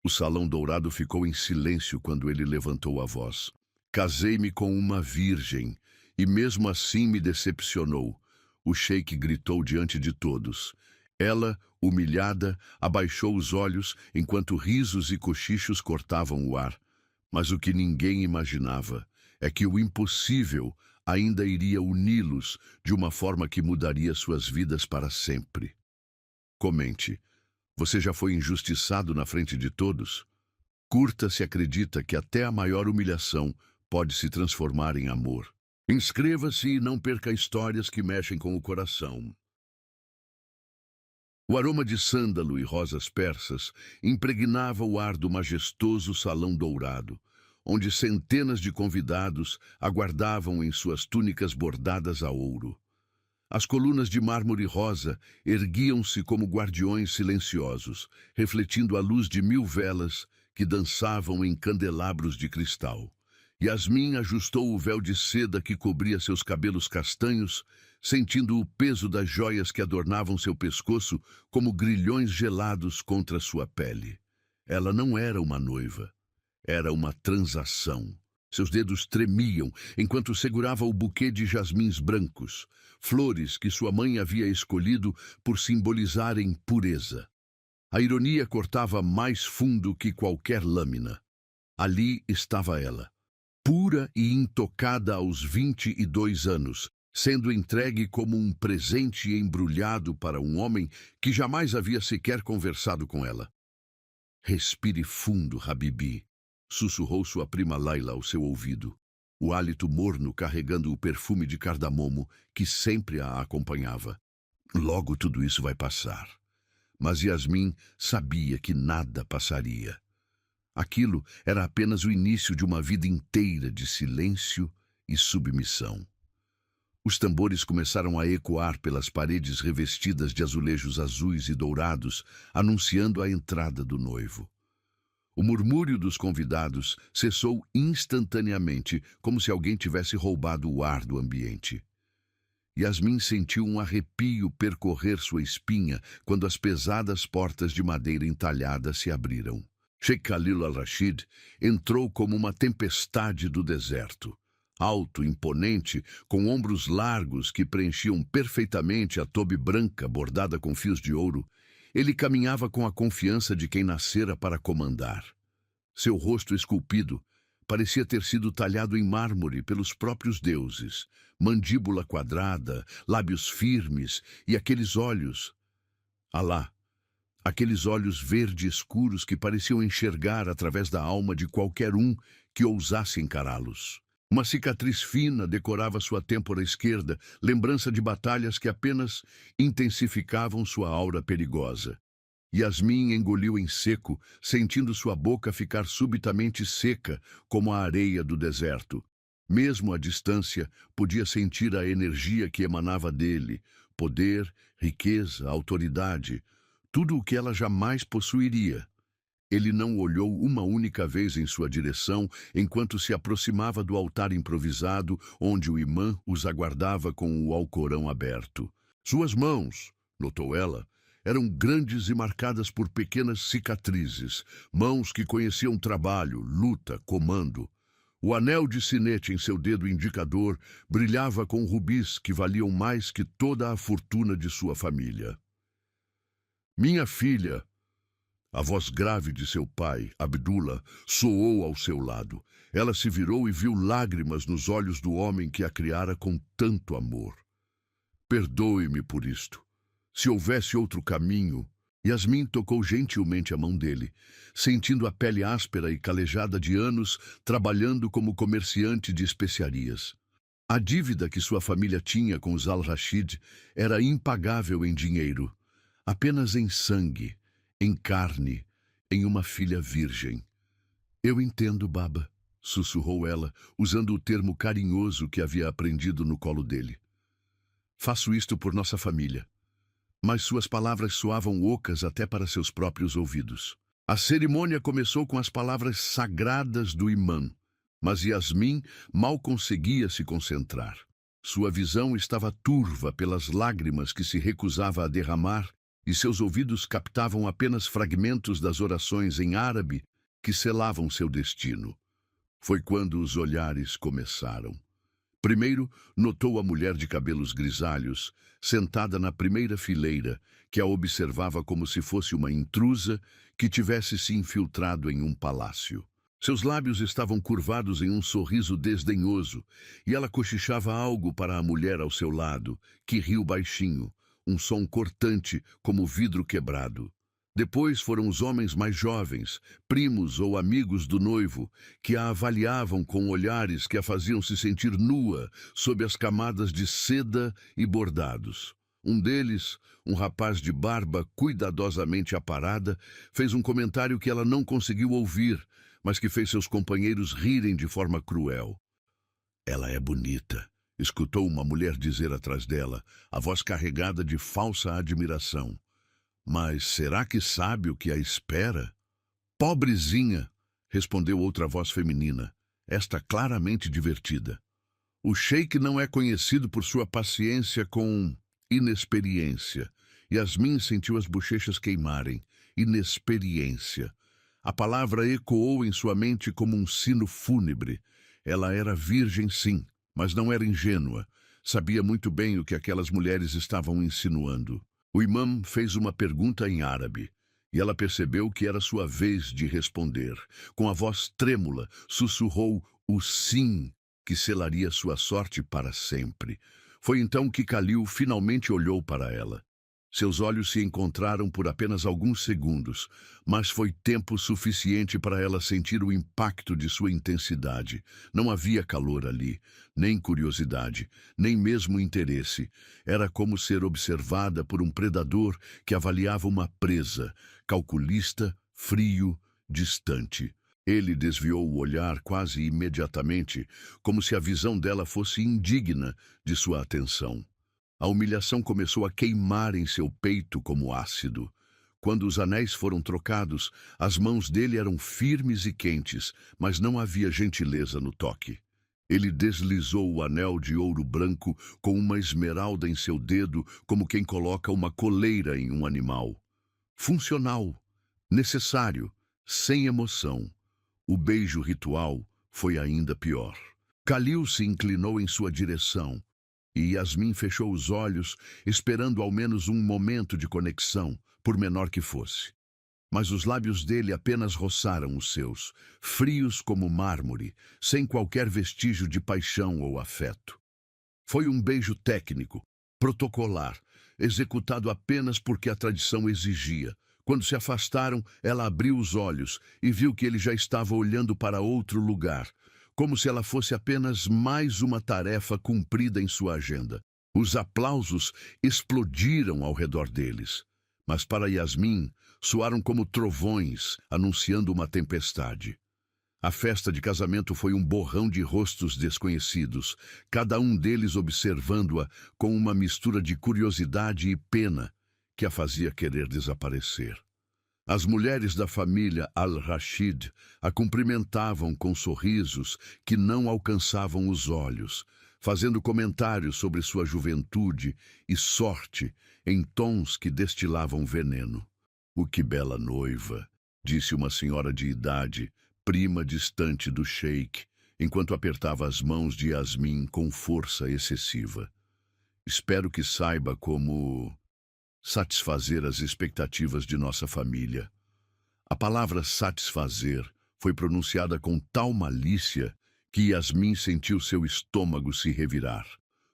O salão dourado ficou em silêncio quando ele levantou a voz. Casei-me com uma virgem, e mesmo assim me decepcionou. O sheik gritou diante de todos. Ela, humilhada, abaixou os olhos enquanto risos e cochichos cortavam o ar. Mas o que ninguém imaginava é que o impossível ainda iria uni-los de uma forma que mudaria suas vidas para sempre. Comente. Você já foi injustiçado na frente de todos? Curta se acredita que até a maior humilhação pode se transformar em amor. Inscreva-se e não perca histórias que mexem com o coração. O aroma de sândalo e rosas persas impregnava o ar do majestoso salão dourado, onde centenas de convidados aguardavam em suas túnicas bordadas a ouro. As colunas de mármore rosa erguiam-se como guardiões silenciosos, refletindo a luz de 1000 velas que dançavam em candelabros de cristal. Yasmin ajustou o véu de seda que cobria seus cabelos castanhos, sentindo o peso das joias que adornavam seu pescoço como grilhões gelados contra sua pele. Ela não era uma noiva, era uma transação. Seus dedos tremiam enquanto segurava o buquê de jasmins brancos, flores que sua mãe havia escolhido por simbolizarem pureza. A ironia cortava mais fundo que qualquer lâmina. Ali estava ela, pura e intocada aos 22 anos, sendo entregue como um presente embrulhado para um homem que jamais havia sequer conversado com ela. Respire fundo, Habibi, sussurrou sua prima Laila ao seu ouvido, o hálito morno carregando o perfume de cardamomo que sempre a acompanhava. Logo tudo isso vai passar. Mas Yasmin sabia que nada passaria. Aquilo era apenas o início de uma vida inteira de silêncio e submissão. Os tambores começaram a ecoar pelas paredes revestidas de azulejos azuis e dourados, anunciando a entrada do noivo. O murmúrio dos convidados cessou instantaneamente, como se alguém tivesse roubado o ar do ambiente. Yasmin sentiu um arrepio percorrer sua espinha quando as pesadas portas de madeira entalhada se abriram. Sheikh Khalil al-Rashid entrou como uma tempestade do deserto. Alto, imponente, com ombros largos que preenchiam perfeitamente a tobe branca bordada com fios de ouro, ele caminhava com a confiança de quem nascera para comandar. Seu rosto esculpido parecia ter sido talhado em mármore pelos próprios deuses, mandíbula quadrada, lábios firmes e aqueles olhos. Alá, aqueles olhos verde escuros que pareciam enxergar através da alma de qualquer um que ousasse encará-los. Uma cicatriz fina decorava sua têmpora esquerda, lembrança de batalhas que apenas intensificavam sua aura perigosa. Yasmin engoliu em seco, sentindo sua boca ficar subitamente seca, como a areia do deserto. Mesmo à distância, podia sentir a energia que emanava dele, poder, riqueza, autoridade, tudo o que ela jamais possuiria. Ele não olhou uma única vez em sua direção enquanto se aproximava do altar improvisado onde o imã os aguardava com o Alcorão aberto. Suas mãos, notou ela, eram grandes e marcadas por pequenas cicatrizes, mãos que conheciam trabalho, luta, comando. O anel de sinete em seu dedo indicador brilhava com rubis que valiam mais que toda a fortuna de sua família. Minha filha, a voz grave de seu pai, Abdullah, soou ao seu lado. Ela se virou e viu lágrimas nos olhos do homem que a criara com tanto amor. Perdoe-me por isto. Se houvesse outro caminho... Yasmin tocou gentilmente a mão dele, sentindo a pele áspera e calejada de anos trabalhando como comerciante de especiarias. A dívida que sua família tinha com os Al-Rashid era impagável em dinheiro, apenas em sangue, em carne, em uma filha virgem. Eu entendo, Baba, sussurrou ela, usando o termo carinhoso que havia aprendido no colo dele. Faço isto por nossa família. Mas suas palavras soavam ocas até para seus próprios ouvidos. A cerimônia começou com as palavras sagradas do imã, mas Yasmin mal conseguia se concentrar. Sua visão estava turva pelas lágrimas que se recusava a derramar e seus ouvidos captavam apenas fragmentos das orações em árabe que selavam seu destino. Foi quando os olhares começaram. Primeiro, notou a mulher de cabelos grisalhos, sentada na primeira fileira, que a observava como se fosse uma intrusa que tivesse se infiltrado em um palácio. Seus lábios estavam curvados em um sorriso desdenhoso, e ela cochichava algo para a mulher ao seu lado, que riu baixinho, um som cortante como vidro quebrado. Depois foram os homens mais jovens, primos ou amigos do noivo, que a avaliavam com olhares que a faziam se sentir nua sob as camadas de seda e bordados. Um deles, um rapaz de barba cuidadosamente aparada, fez um comentário que ela não conseguiu ouvir, mas que fez seus companheiros rirem de forma cruel. "Ela é bonita", escutou uma mulher dizer atrás dela, a voz carregada de falsa admiração. "Mas será que sabe o que a espera?" "Pobrezinha", respondeu outra voz feminina, esta claramente divertida. "O sheik não é conhecido por sua paciência com inexperiência." Yasmin sentiu as bochechas queimarem. Inexperiência. A palavra ecoou em sua mente como um sino fúnebre. Ela era virgem, sim, mas não era ingênua. Sabia muito bem o que aquelas mulheres estavam insinuando. O imã fez uma pergunta em árabe, e ela percebeu que era sua vez de responder. Com a voz trêmula, sussurrou o sim, que selaria sua sorte para sempre. Foi então que Khalil finalmente olhou para ela. Seus olhos se encontraram por apenas alguns segundos, mas foi tempo suficiente para ela sentir o impacto de sua intensidade. Não havia calor ali, nem curiosidade, nem mesmo interesse. Era como ser observada por um predador que avaliava uma presa, calculista, frio, distante. Ele desviou o olhar quase imediatamente, como se a visão dela fosse indigna de sua atenção. A humilhação começou a queimar em seu peito como ácido. Quando os anéis foram trocados, as mãos dele eram firmes e quentes, mas não havia gentileza no toque. Ele deslizou o anel de ouro branco com uma esmeralda em seu dedo, como quem coloca uma coleira em um animal. Funcional, necessário, sem emoção. O beijo ritual foi ainda pior. Khalil se inclinou em sua direção, e Yasmin fechou os olhos, esperando ao menos um momento de conexão, por menor que fosse. Mas os lábios dele apenas roçaram os seus, frios como mármore, sem qualquer vestígio de paixão ou afeto. Foi um beijo técnico, protocolar, executado apenas porque a tradição exigia. Quando se afastaram, ela abriu os olhos e viu que ele já estava olhando para outro lugar, como se ela fosse apenas mais uma tarefa cumprida em sua agenda. Os aplausos explodiram ao redor deles, mas para Yasmin soaram como trovões anunciando uma tempestade. A festa de casamento foi um borrão de rostos desconhecidos, cada um deles observando-a com uma mistura de curiosidade e pena que a fazia querer desaparecer. As mulheres da família Al-Rashid a cumprimentavam com sorrisos que não alcançavam os olhos, fazendo comentários sobre sua juventude e sorte em tons que destilavam veneno. "O que bela noiva", disse uma senhora de idade, prima distante do sheik, enquanto apertava as mãos de Yasmin com força excessiva. "Espero que saiba como satisfazer as expectativas de nossa família." A palavra satisfazer foi pronunciada com tal malícia que Yasmin sentiu seu estômago se revirar.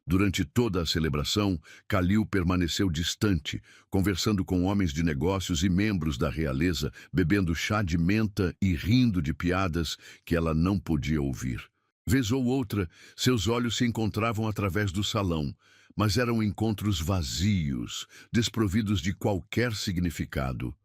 Durante toda a celebração, Khalil permaneceu distante, conversando com homens de negócios e membros da realeza, bebendo chá de menta e rindo de piadas que ela não podia ouvir. Vez ou outra, seus olhos se encontravam através do salão, mas eram encontros vazios, desprovidos de qualquer significado.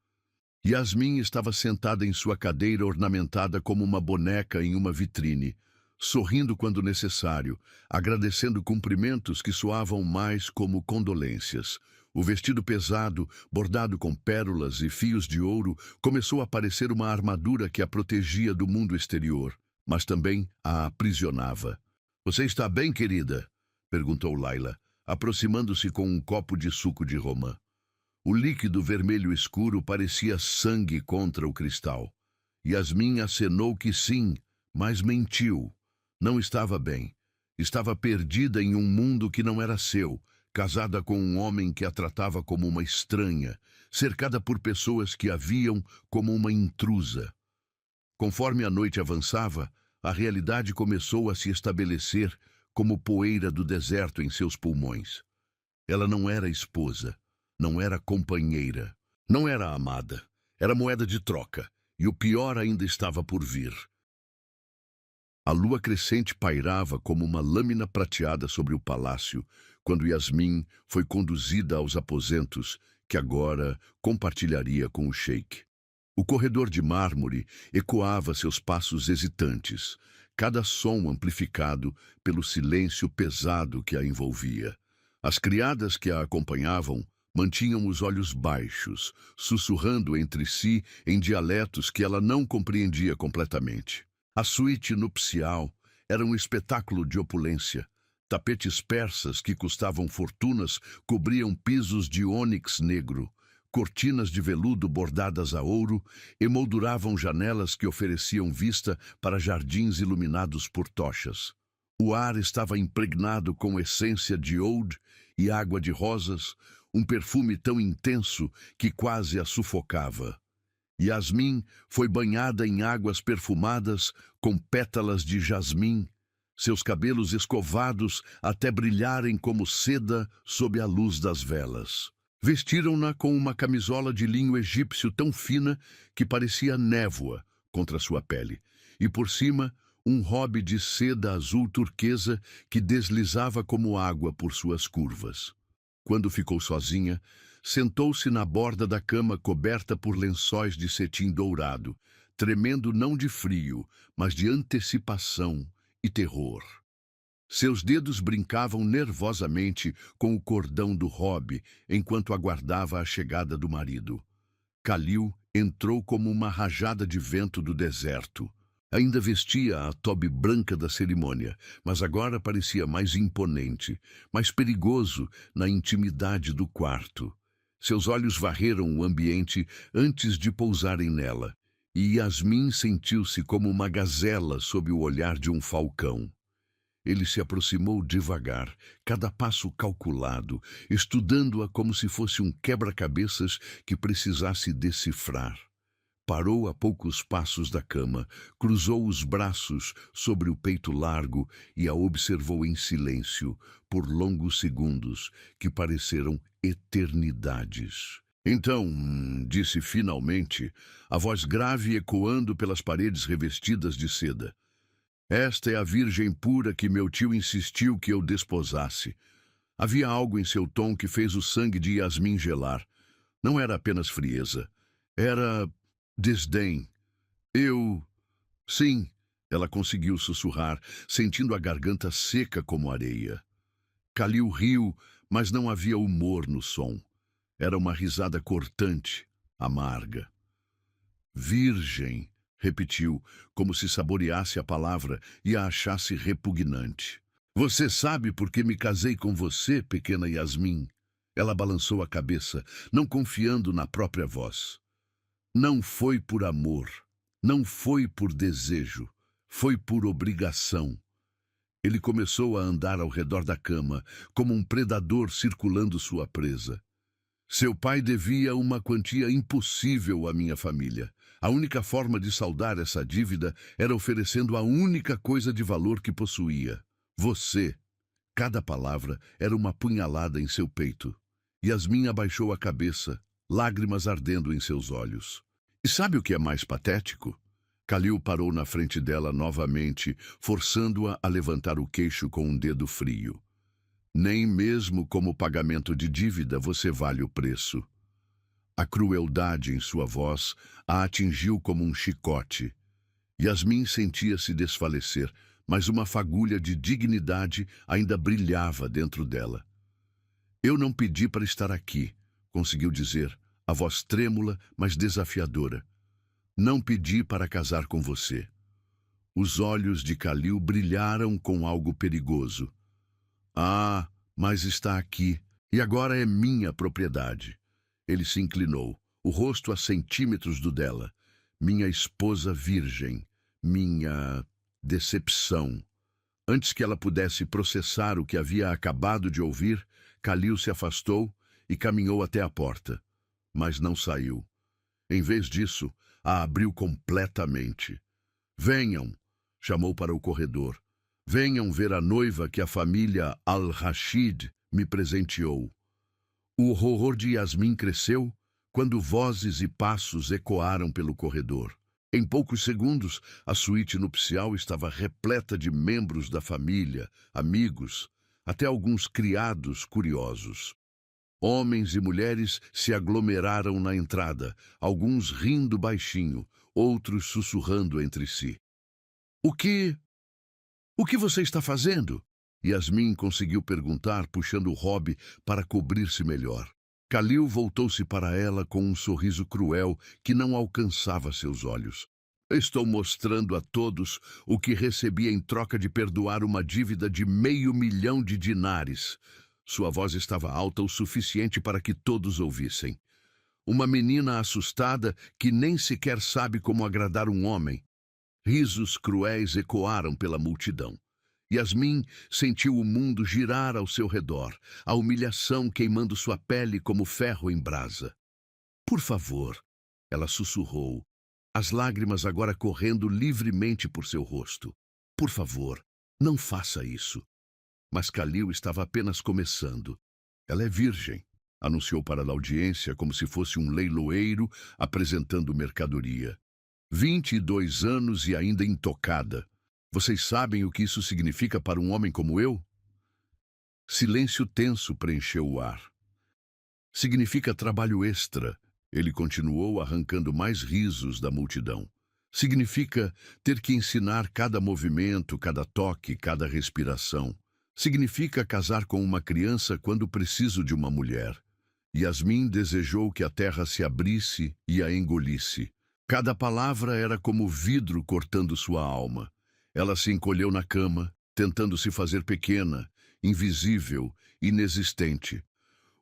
Yasmin estava sentada em sua cadeira ornamentada como uma boneca em uma vitrine, sorrindo quando necessário, agradecendo cumprimentos que soavam mais como condolências. O vestido pesado, bordado com pérolas e fios de ouro, começou a parecer uma armadura que a protegia do mundo exterior, mas também a aprisionava. "Você está bem, querida?" perguntou Laila, aproximando-se com um copo de suco de romã. O líquido vermelho escuro parecia sangue contra o cristal. Yasmin acenou que sim, mas mentiu. Não estava bem. Estava perdida em um mundo que não era seu, casada com um homem que a tratava como uma estranha, cercada por pessoas que a viam como uma intrusa. Conforme a noite avançava, a realidade começou a se estabelecer como poeira do deserto em seus pulmões. Ela não era esposa, não era companheira, não era amada, era moeda de troca, e o pior ainda estava por vir. A lua crescente pairava como uma lâmina prateada sobre o palácio, quando Yasmin foi conduzida aos aposentos que agora compartilharia com o sheik. O corredor de mármore ecoava seus passos hesitantes, cada som amplificado pelo silêncio pesado que a envolvia. As criadas que a acompanhavam mantinham os olhos baixos, sussurrando entre si em dialetos que ela não compreendia completamente. A suíte nupcial era um espetáculo de opulência. Tapetes persas que custavam fortunas cobriam pisos de ônix negro. Cortinas de veludo bordadas a ouro emolduravam janelas que ofereciam vista para jardins iluminados por tochas. O ar estava impregnado com essência de oud e água de rosas, um perfume tão intenso que quase a sufocava. Yasmin foi banhada em águas perfumadas com pétalas de jasmim, seus cabelos escovados até brilharem como seda sob a luz das velas. Vestiram-na com uma camisola de linho egípcio tão fina que parecia névoa contra sua pele, e por cima um robe de seda azul turquesa que deslizava como água por suas curvas. Quando ficou sozinha, sentou-se na borda da cama coberta por lençóis de cetim dourado, tremendo não de frio, mas de antecipação e terror. Seus dedos brincavam nervosamente com o cordão do robe enquanto aguardava a chegada do marido. Khalil entrou como uma rajada de vento do deserto. Ainda vestia a tobe branca da cerimônia, mas agora parecia mais imponente, mais perigoso na intimidade do quarto. Seus olhos varreram o ambiente antes de pousarem nela, e Yasmin sentiu-se como uma gazela sob o olhar de um falcão. Ele se aproximou devagar, cada passo calculado, estudando-a como se fosse um quebra-cabeças que precisasse decifrar. Parou a poucos passos da cama, cruzou os braços sobre o peito largo e a observou em silêncio por longos segundos que pareceram eternidades. Então, disse finalmente, a voz grave ecoando pelas paredes revestidas de seda. Esta é a virgem pura que meu tio insistiu que eu desposasse. Havia algo em seu tom que fez o sangue de Yasmin gelar. Não era apenas frieza. Era desdém. Sim, ela conseguiu sussurrar, sentindo a garganta seca como areia. Khalil riu, mas não havia humor no som. Era uma risada cortante, amarga. Virgem, repetiu, como se saboreasse a palavra e a achasse repugnante. Você sabe por que me casei com você, pequena Yasmin? Ela balançou a cabeça, não confiando na própria voz. Não foi por amor, não foi por desejo, foi por obrigação. Ele começou a andar ao redor da cama, como um predador circulando sua presa. Seu pai devia uma quantia impossível à minha família. A única forma de saldar essa dívida era oferecendo a única coisa de valor que possuía. Você. Cada palavra era uma punhalada em seu peito. Yasmin abaixou a cabeça, lágrimas ardendo em seus olhos. E sabe o que é mais patético? Khalil parou na frente dela novamente, forçando-a a levantar o queixo com um dedo frio. Nem mesmo como pagamento de dívida você vale o preço. A crueldade em sua voz a atingiu como um chicote. Yasmin sentia-se desfalecer, mas uma fagulha de dignidade ainda brilhava dentro dela. Eu não pedi para estar aqui, conseguiu dizer, a voz trêmula, mas desafiadora. Não pedi para casar com você. Os olhos de Khalil brilharam com algo perigoso. Ah, mas está aqui, e agora é minha propriedade. Ele se inclinou, o rosto a centímetros do dela. Minha esposa virgem, minha decepção. Antes que ela pudesse processar o que havia acabado de ouvir, Khalil se afastou e caminhou até a porta, mas não saiu. Em vez disso, a abriu completamente. Venham, chamou para o corredor. Venham ver a noiva que a família Al-Rashid me presenteou. O horror de Yasmin cresceu quando vozes e passos ecoaram pelo corredor. Em poucos segundos, a suíte nupcial estava repleta de membros da família, amigos, até alguns criados curiosos. Homens e mulheres se aglomeraram na entrada, alguns rindo baixinho, outros sussurrando entre si. O que você está fazendo? Yasmin conseguiu perguntar, puxando Rob para cobrir-se melhor. Khalil voltou-se para ela com um sorriso cruel que não alcançava seus olhos. Estou mostrando a todos o que recebi em troca de perdoar uma dívida de 500 mil dinares. Sua voz estava alta o suficiente para que todos ouvissem. Uma menina assustada que nem sequer sabe como agradar um homem. Risos cruéis ecoaram pela multidão. Yasmin sentiu o mundo girar ao seu redor, a humilhação queimando sua pele como ferro em brasa. Por favor, ela sussurrou, as lágrimas agora correndo livremente por seu rosto. Por favor, não faça isso. Mas Khalil estava apenas começando. Ela é virgem, anunciou para a audiência como se fosse um leiloeiro apresentando mercadoria. 22 anos e ainda intocada. Vocês sabem o que isso significa para um homem como eu? Silêncio tenso preencheu o ar. Significa trabalho extra, ele continuou arrancando mais risos da multidão. Significa ter que ensinar cada movimento, cada toque, cada respiração. Significa casar com uma criança quando preciso de uma mulher. Yasmin desejou que a terra se abrisse e a engolisse. Cada palavra era como vidro cortando sua alma. Ela se encolheu na cama, tentando se fazer pequena, invisível, inexistente.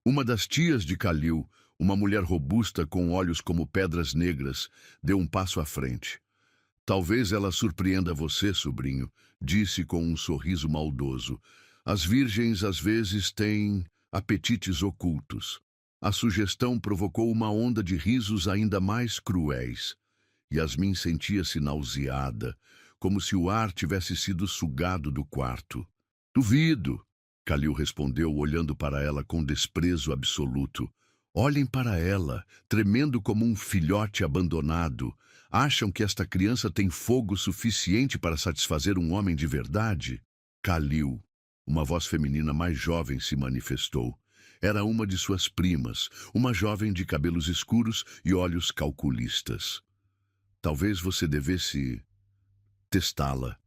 Uma das tias de Khalil, uma mulher robusta com olhos como pedras negras, deu um passo à frente. Talvez ela surpreenda você, sobrinho, disse com um sorriso maldoso. As virgens às vezes têm apetites ocultos. A sugestão provocou uma onda de risos ainda mais cruéis. Yasmin sentia-se nauseada, como se o ar tivesse sido sugado do quarto. Duvido, Khalil respondeu, olhando para ela com desprezo absoluto. Olhem para ela, tremendo como um filhote abandonado. Acham que esta criança tem fogo suficiente para satisfazer um homem de verdade? Khalil, uma voz feminina mais jovem se manifestou. Era uma de suas primas, uma jovem de cabelos escuros e olhos calculistas. Talvez você devesse testá-la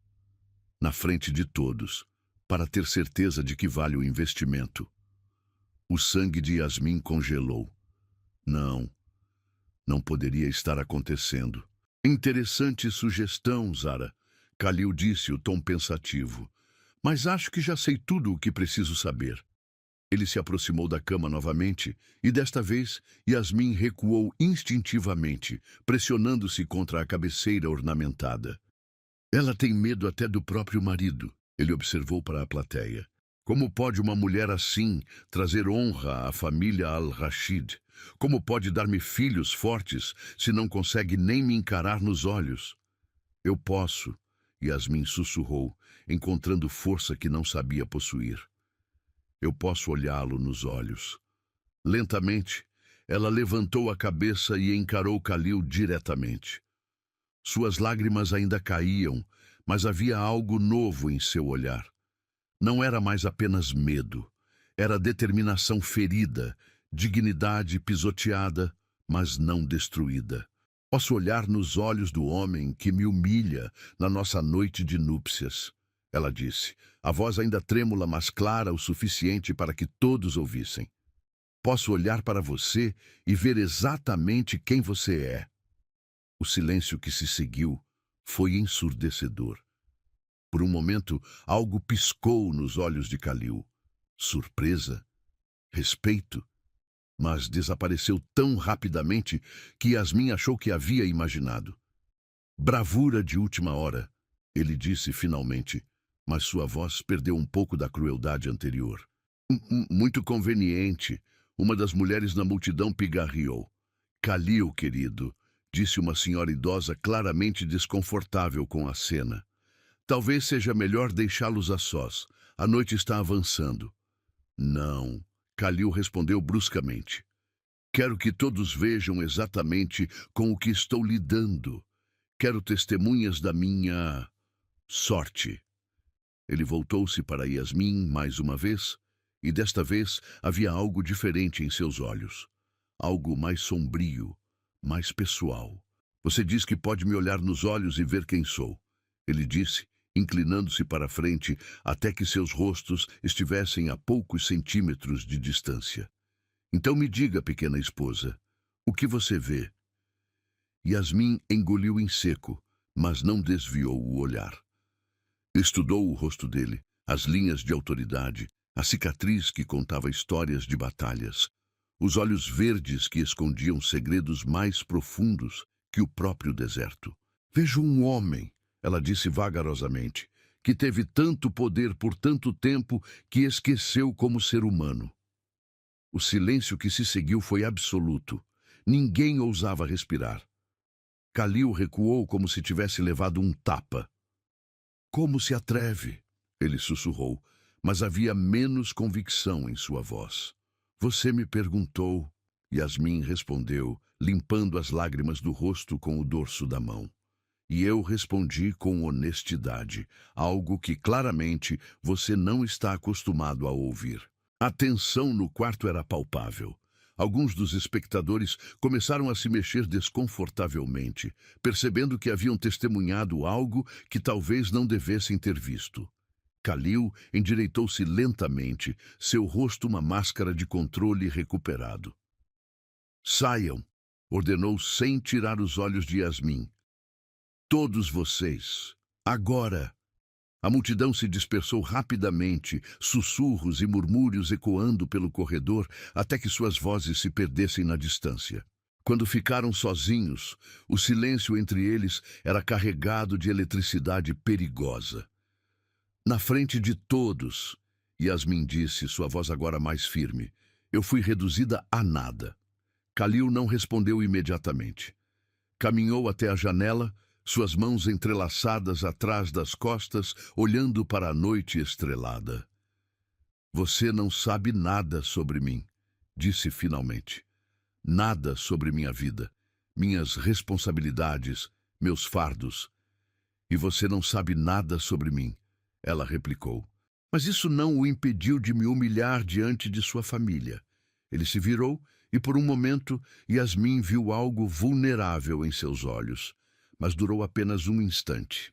na frente de todos, para ter certeza de que vale o investimento. O sangue de Yasmin congelou. Não poderia estar acontecendo. Interessante sugestão, Zara, Khalil disse, o tom pensativo. Mas acho que já sei tudo o que preciso saber. Ele se aproximou da cama novamente e, desta vez, Yasmin recuou instintivamente, pressionando-se contra a cabeceira ornamentada. Ela tem medo até do próprio marido, ele observou para a plateia. Como pode uma mulher assim trazer honra à família Al-Rashid? Como pode dar-me filhos fortes se não consegue nem me encarar nos olhos? Eu posso, Yasmin sussurrou, encontrando força que não sabia possuir. Eu posso olhá-lo nos olhos. Lentamente, ela levantou a cabeça e encarou Khalil diretamente. Suas lágrimas ainda caíam, mas havia algo novo em seu olhar. Não era mais apenas medo. Era determinação ferida, dignidade pisoteada, mas não destruída. Posso olhar nos olhos do homem que me humilha na nossa noite de núpcias, ela disse, a voz ainda trêmula, mas clara o suficiente para que todos ouvissem. Posso olhar para você e ver exatamente quem você é. O silêncio que se seguiu foi ensurdecedor. Por um momento, algo piscou nos olhos de Khalil. Surpresa? Respeito? mas desapareceu tão rapidamente que Yasmin achou que havia imaginado. Bravura de última hora, ele disse finalmente, mas sua voz perdeu um pouco da crueldade anterior. Muito conveniente, uma das mulheres na multidão pigarreou. Khalil, querido, disse uma senhora idosa claramente desconfortável com a cena. Talvez seja melhor deixá-los a sós. A noite está avançando. Não, Khalil respondeu bruscamente. Quero que todos vejam exatamente com o que estou lidando. Quero testemunhas da minha sorte. Ele voltou-se para Yasmin mais uma vez, e desta vez havia algo diferente em seus olhos. Algo mais sombrio, mais pessoal. Você diz que pode me olhar nos olhos e ver quem sou, ele disse, inclinando-se para a frente até que seus rostos estivessem a poucos centímetros de distância. Então me diga, pequena esposa, o que você vê? Yasmin engoliu em seco, mas não desviou o olhar. Estudou o rosto dele, as linhas de autoridade, a cicatriz que contava histórias de batalhas, os olhos verdes que escondiam segredos mais profundos que o próprio deserto. Vejo um homem, ela disse vagarosamente, que teve tanto poder por tanto tempo que esqueceu como ser humano. O silêncio que se seguiu foi absoluto. Ninguém ousava respirar. Khalil recuou como se tivesse levado um tapa. Como se atreve? Ele sussurrou, mas havia menos convicção em sua voz. Você me perguntou, Yasmin respondeu, limpando as lágrimas do rosto com o dorso da mão. E eu respondi com honestidade, algo que claramente você não está acostumado a ouvir. A tensão no quarto era palpável. Alguns dos espectadores começaram a se mexer desconfortavelmente, percebendo que haviam testemunhado algo que talvez não devessem ter visto. Khalil endireitou-se lentamente, seu rosto uma máscara de controle recuperado. Saiam, ordenou sem tirar os olhos de Yasmin. Todos vocês, agora! A multidão se dispersou rapidamente, sussurros e murmúrios ecoando pelo corredor até que suas vozes se perdessem na distância. Quando ficaram sozinhos, o silêncio entre eles era carregado de eletricidade perigosa. Na frente de todos, Yasmin disse, sua voz agora mais firme, eu fui reduzida a nada. Khalil não respondeu imediatamente. Caminhou até a janela, suas mãos entrelaçadas atrás das costas, olhando para a noite estrelada. Você não sabe nada sobre mim, disse finalmente. Nada sobre minha vida, minhas responsabilidades, meus fardos. E você não sabe nada sobre mim, ela replicou. Mas isso não o impediu de me humilhar diante de sua família. Ele se virou e, por um momento, Yasmin viu algo vulnerável em seus olhos. Mas durou apenas um instante.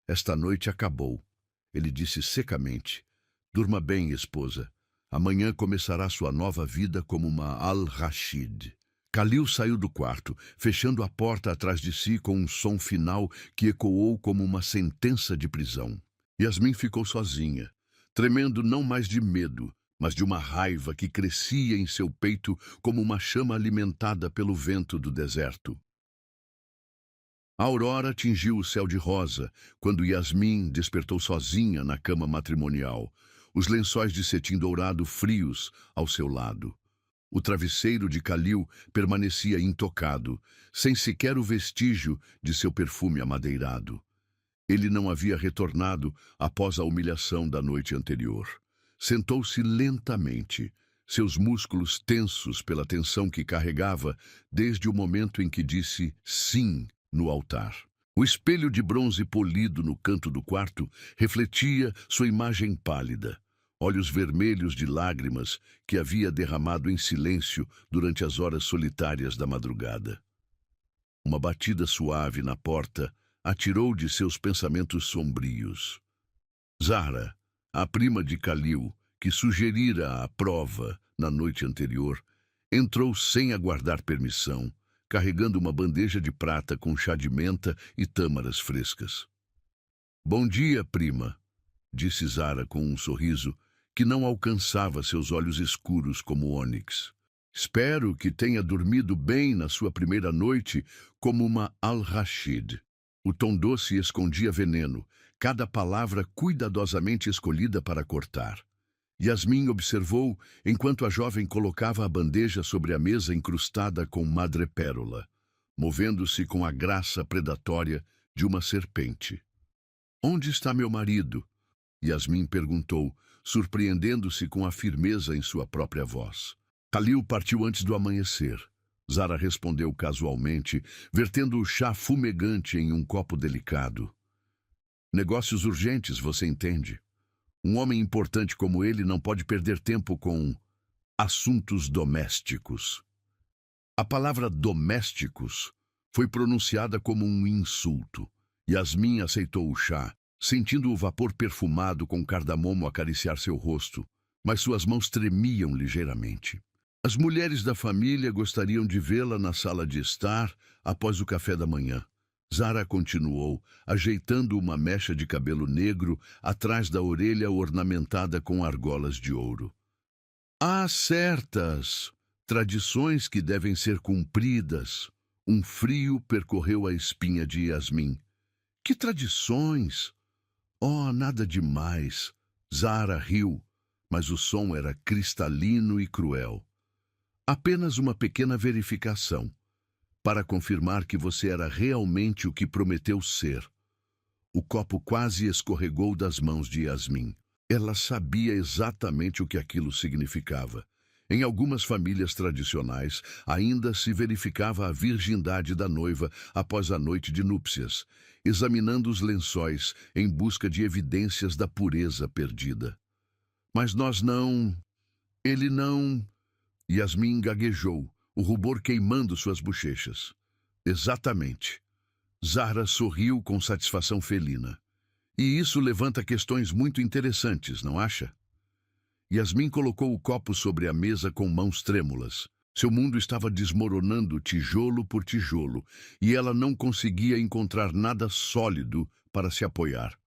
Esta noite acabou, ele disse secamente. Durma bem, esposa. Amanhã começará sua nova vida como uma Al-Rashid. Khalil saiu do quarto, fechando a porta atrás de si com um som final que ecoou como uma sentença de prisão. Yasmin ficou sozinha, tremendo não mais de medo, mas de uma raiva que crescia em seu peito como uma chama alimentada pelo vento do deserto. A aurora tingiu o céu de rosa, quando Yasmin despertou sozinha na cama matrimonial, os lençóis de cetim dourado frios ao seu lado. O travesseiro de Khalil permanecia intocado, sem sequer o vestígio de seu perfume amadeirado. Ele não havia retornado após a humilhação da noite anterior. Sentou-se lentamente, seus músculos tensos pela tensão que carregava desde o momento em que disse sim no altar. O espelho de bronze polido no canto do quarto refletia sua imagem pálida, olhos vermelhos de lágrimas que havia derramado em silêncio durante as horas solitárias da madrugada. Uma batida suave na porta atirou de seus pensamentos sombrios. Zara, a prima de Khalil, que sugerira a prova na noite anterior, entrou sem aguardar permissão, carregando uma bandeja de prata com chá de menta e tâmaras frescas. Bom dia, prima, disse Zara com um sorriso que não alcançava seus olhos escuros como ônix. Espero que tenha dormido bem na sua primeira noite como uma Al-Rashid. O tom doce escondia veneno, cada palavra cuidadosamente escolhida para cortar. Yasmin observou enquanto a jovem colocava a bandeja sobre a mesa incrustada com madrepérola, movendo-se com a graça predatória de uma serpente. Onde está meu marido? Yasmin perguntou, surpreendendo-se com a firmeza em sua própria voz. Khalil partiu antes do amanhecer. Zara respondeu casualmente, vertendo o chá fumegante em um copo delicado. Negócios urgentes, você entende? Um homem importante como ele não pode perder tempo com assuntos domésticos. A palavra domésticos foi pronunciada como um insulto. Yasmin aceitou o chá, sentindo o vapor perfumado com cardamomo acariciar seu rosto, mas suas mãos tremiam ligeiramente. As mulheres da família gostariam de vê-la na sala de estar após o café da manhã. Zara continuou, ajeitando uma mecha de cabelo negro atrás da orelha ornamentada com argolas de ouro. Há certas tradições que devem ser cumpridas. Um frio percorreu a espinha de Yasmin. Que tradições? Oh, nada demais. Zara riu, mas o som era cristalino e cruel. Apenas uma pequena verificação, para confirmar que você era realmente o que prometeu ser. O copo quase escorregou das mãos de Yasmin. Ela sabia exatamente o que aquilo significava. Em algumas famílias tradicionais, ainda se verificava a virgindade da noiva após a noite de núpcias, examinando os lençóis em busca de evidências da pureza perdida. Mas nós não... Ele não... Yasmin gaguejou, o rubor queimando suas bochechas. Exatamente. Zara sorriu com satisfação felina. E isso levanta questões muito interessantes, não acha? Yasmin colocou o copo sobre a mesa com mãos trêmulas. Seu mundo estava desmoronando tijolo por tijolo, e ela não conseguia encontrar nada sólido para se apoiar.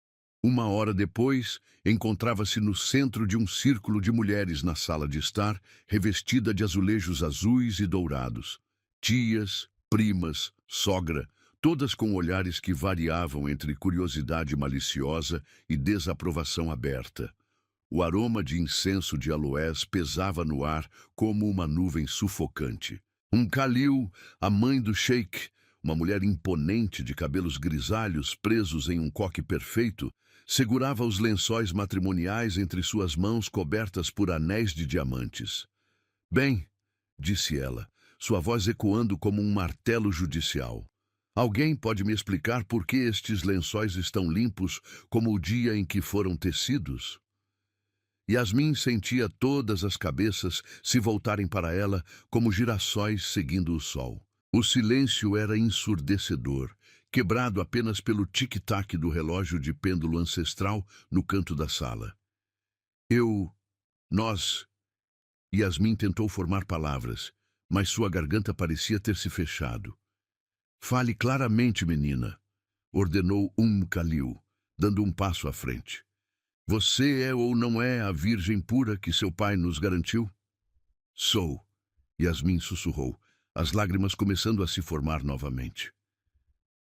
Uma hora depois, encontrava-se no centro de um círculo de mulheres na sala de estar, revestida de azulejos azuis e dourados. Tias, primas, sogra, todas com olhares que variavam entre curiosidade maliciosa e desaprovação aberta. O aroma de incenso de aloés pesava no ar como uma nuvem sufocante. Khalil, a mãe do sheik, uma mulher imponente de cabelos grisalhos presos em um coque perfeito, segurava os lençóis matrimoniais entre suas mãos cobertas por anéis de diamantes. Bem, disse ela, sua voz ecoando como um martelo judicial. Alguém pode me explicar por que estes lençóis estão limpos como o dia em que foram tecidos? Yasmin sentia todas as cabeças se voltarem para ela como girassóis seguindo o sol. O silêncio era ensurdecedor, quebrado apenas pelo tic-tac do relógio de pêndulo ancestral no canto da sala. Nós... Yasmin tentou formar palavras, mas sua garganta parecia ter se fechado. Fale claramente, menina, ordenou Khalil, dando um passo à frente. Você é ou não é a virgem pura que seu pai nos garantiu? Sou, Yasmin sussurrou, as lágrimas começando a se formar novamente.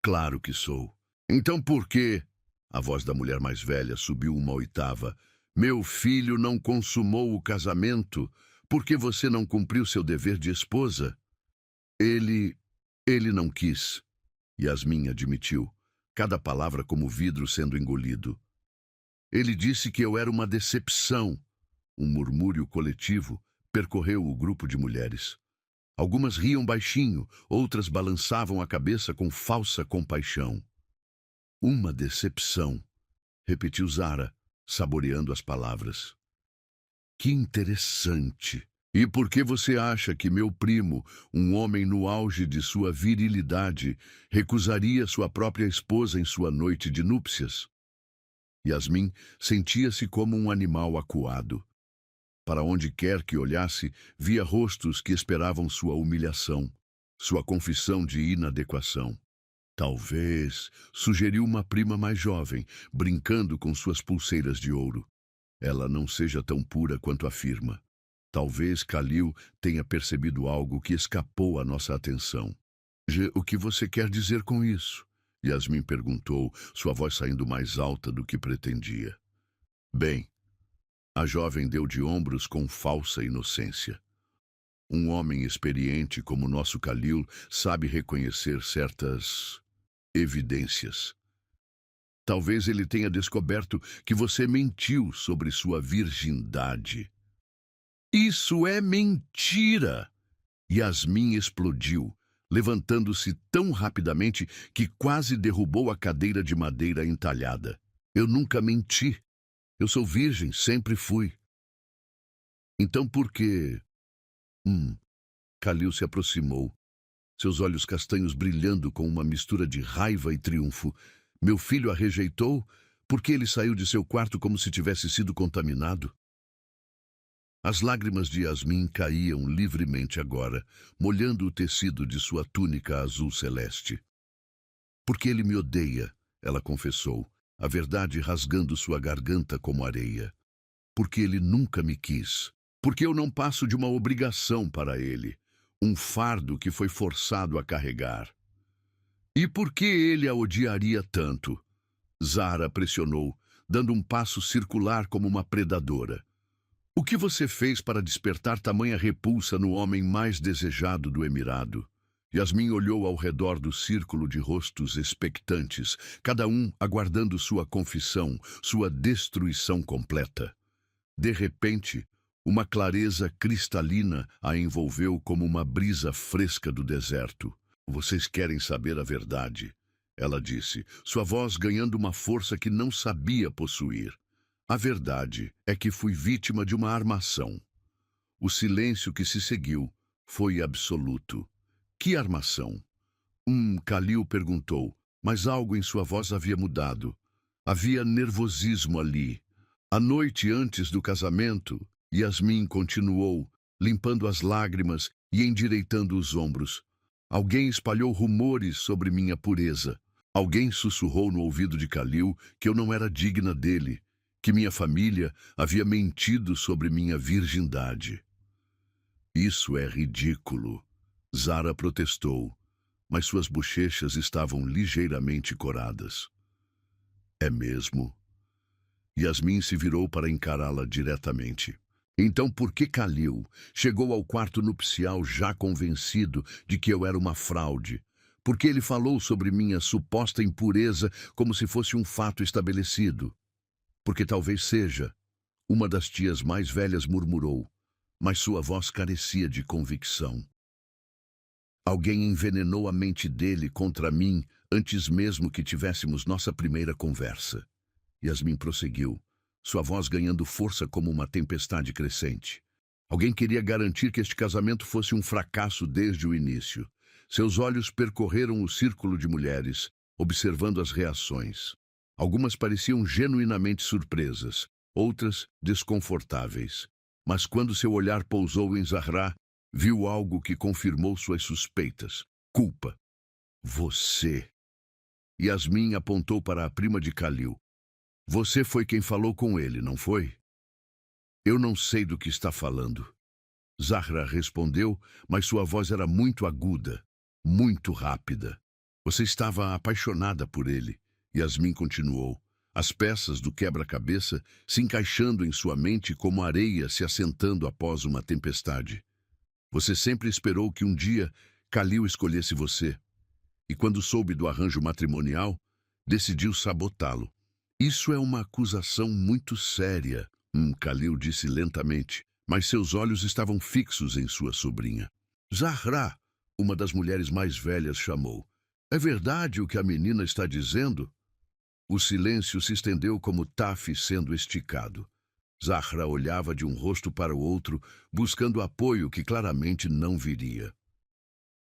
Claro que sou. Então por que... A voz da mulher mais velha subiu uma oitava. Meu filho não consumou o casamento porque você não cumpriu seu dever de esposa? Ele não quis. Yasmin admitiu, cada palavra como vidro sendo engolido. Ele disse que eu era uma decepção. Um murmúrio coletivo percorreu o grupo de mulheres. Algumas riam baixinho, outras balançavam a cabeça com falsa compaixão. Uma decepção, repetiu Zara, saboreando as palavras. Que interessante. E por que você acha que meu primo, um homem no auge de sua virilidade, recusaria sua própria esposa em sua noite de núpcias? Yasmin sentia-se como um animal acuado. Para onde quer que olhasse, via rostos que esperavam sua humilhação, sua confissão de inadequação. Talvez, sugeriu uma prima mais jovem, brincando com suas pulseiras de ouro. Ela não seja tão pura quanto afirma. Talvez Kalil tenha percebido algo que escapou à nossa atenção. O que você quer dizer com isso? Yasmin perguntou, sua voz saindo mais alta do que pretendia. Bem, a jovem deu de ombros com falsa inocência. Um homem experiente como nosso Kalil sabe reconhecer certas evidências. Talvez ele tenha descoberto que você mentiu sobre sua virgindade. Isso é mentira! Yasmin explodiu, levantando-se tão rapidamente que quase derrubou a cadeira de madeira entalhada. Eu nunca menti. Eu sou virgem, sempre fui. Então por que... Kalil se aproximou, seus olhos castanhos brilhando com uma mistura de raiva e triunfo. Meu filho a rejeitou porque ele saiu de seu quarto como se tivesse sido contaminado. As lágrimas de Yasmin caíam livremente agora, molhando o tecido de sua túnica azul celeste. Porque ele me odeia, ela confessou, a verdade rasgando sua garganta como areia. Porque ele nunca me quis. Porque eu não passo de uma obrigação para ele, um fardo que foi forçado a carregar. E por que ele a odiaria tanto? Zahra pressionou, dando um passo circular como uma predadora. O que você fez para despertar tamanha repulsa no homem mais desejado do Emirado? Yasmin olhou ao redor do círculo de rostos expectantes, cada um aguardando sua confissão, sua destruição completa. De repente, uma clareza cristalina a envolveu como uma brisa fresca do deserto. Vocês querem saber a verdade, ela disse, sua voz ganhando uma força que não sabia possuir. A verdade é que fui vítima de uma armação. O silêncio que se seguiu foi absoluto. Que armação? Kalil perguntou, mas algo em sua voz havia mudado. Havia nervosismo ali. A noite antes do casamento, Yasmin continuou, limpando as lágrimas e endireitando os ombros. Alguém espalhou rumores sobre minha pureza. Alguém sussurrou no ouvido de Kalil que eu não era digna dele, que minha família havia mentido sobre minha virgindade. Isso é ridículo, Zahra protestou, mas suas bochechas estavam ligeiramente coradas. É mesmo? Yasmin se virou para encará-la diretamente. Então por que Kalil chegou ao quarto nupcial já convencido de que eu era uma fraude? Por que ele falou sobre minha suposta impureza como se fosse um fato estabelecido? Porque talvez seja, uma das tias mais velhas murmurou, mas sua voz carecia de convicção. Alguém envenenou a mente dele contra mim antes mesmo que tivéssemos nossa primeira conversa. Yasmin prosseguiu, sua voz ganhando força como uma tempestade crescente. Alguém queria garantir que este casamento fosse um fracasso desde o início. Seus olhos percorreram o círculo de mulheres, observando as reações. Algumas pareciam genuinamente surpresas, outras desconfortáveis. Mas quando seu olhar pousou em Zahra, viu algo que confirmou suas suspeitas. Culpa. Você. Yasmin apontou para a prima de Kalil. Você foi quem falou com ele, não foi? Eu não sei do que está falando. Zahra respondeu, mas sua voz era muito aguda, muito rápida. Você estava apaixonada por ele. Yasmin continuou, as peças do quebra-cabeça se encaixando em sua mente como areia se assentando após uma tempestade. Você sempre esperou que um dia Kalil escolhesse você. E quando soube do arranjo matrimonial, decidiu sabotá-lo. Isso é uma acusação muito séria, Kalil disse lentamente, mas seus olhos estavam fixos em sua sobrinha. Zahra, uma das mulheres mais velhas, chamou. É verdade o que a menina está dizendo? O silêncio se estendeu como tafe sendo esticado. Zahra olhava de um rosto para o outro, buscando apoio que claramente não viria.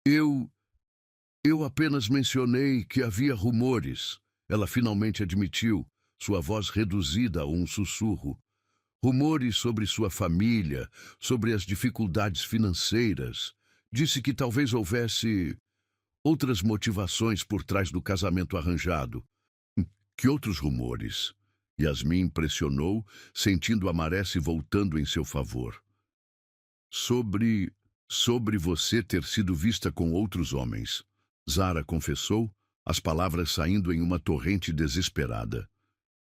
Eu apenas mencionei que havia rumores. Ela finalmente admitiu, sua voz reduzida a um sussurro. Rumores sobre sua família, sobre as dificuldades financeiras. Disse que talvez houvesse outras motivações por trás do casamento arranjado. Que outros rumores? Yasmin pressionou, sentindo a maré se voltando em seu favor. Sobre, sobre você ter sido vista com outros homens. Zara confessou, as palavras saindo em uma torrente desesperada.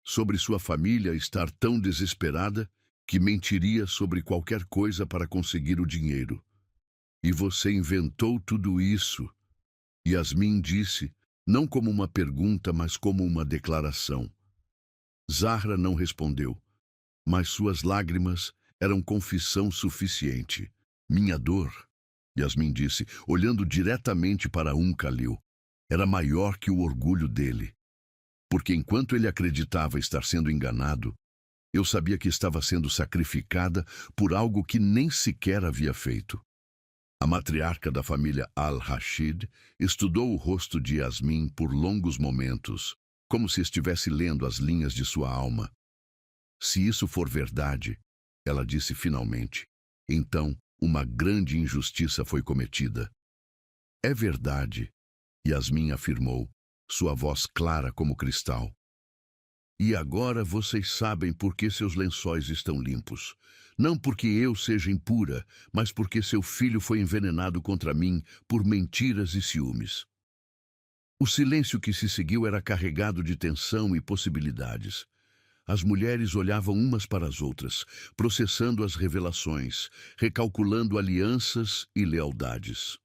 Sobre sua família estar tão desesperada que mentiria sobre qualquer coisa para conseguir o dinheiro. E você inventou tudo isso. Yasmin disse, não como uma pergunta, mas como uma declaração. Zahra não respondeu, mas suas lágrimas eram confissão suficiente. Minha dor, Yasmin disse, olhando diretamente para Khalil, era maior que o orgulho dele. Porque enquanto ele acreditava estar sendo enganado, eu sabia que estava sendo sacrificada por algo que nem sequer havia feito. A matriarca da família Al-Rashid estudou o rosto de Yasmin por longos momentos, como se estivesse lendo as linhas de sua alma. Se isso for verdade, ela disse finalmente, então uma grande injustiça foi cometida. É verdade, Yasmin afirmou, sua voz clara como cristal. E agora vocês sabem por que seus lençóis estão limpos. Não porque eu seja impura, mas porque seu filho foi envenenado contra mim por mentiras e ciúmes. O silêncio que se seguiu era carregado de tensão e possibilidades. As mulheres olhavam umas para as outras, processando as revelações, recalculando alianças e lealdades.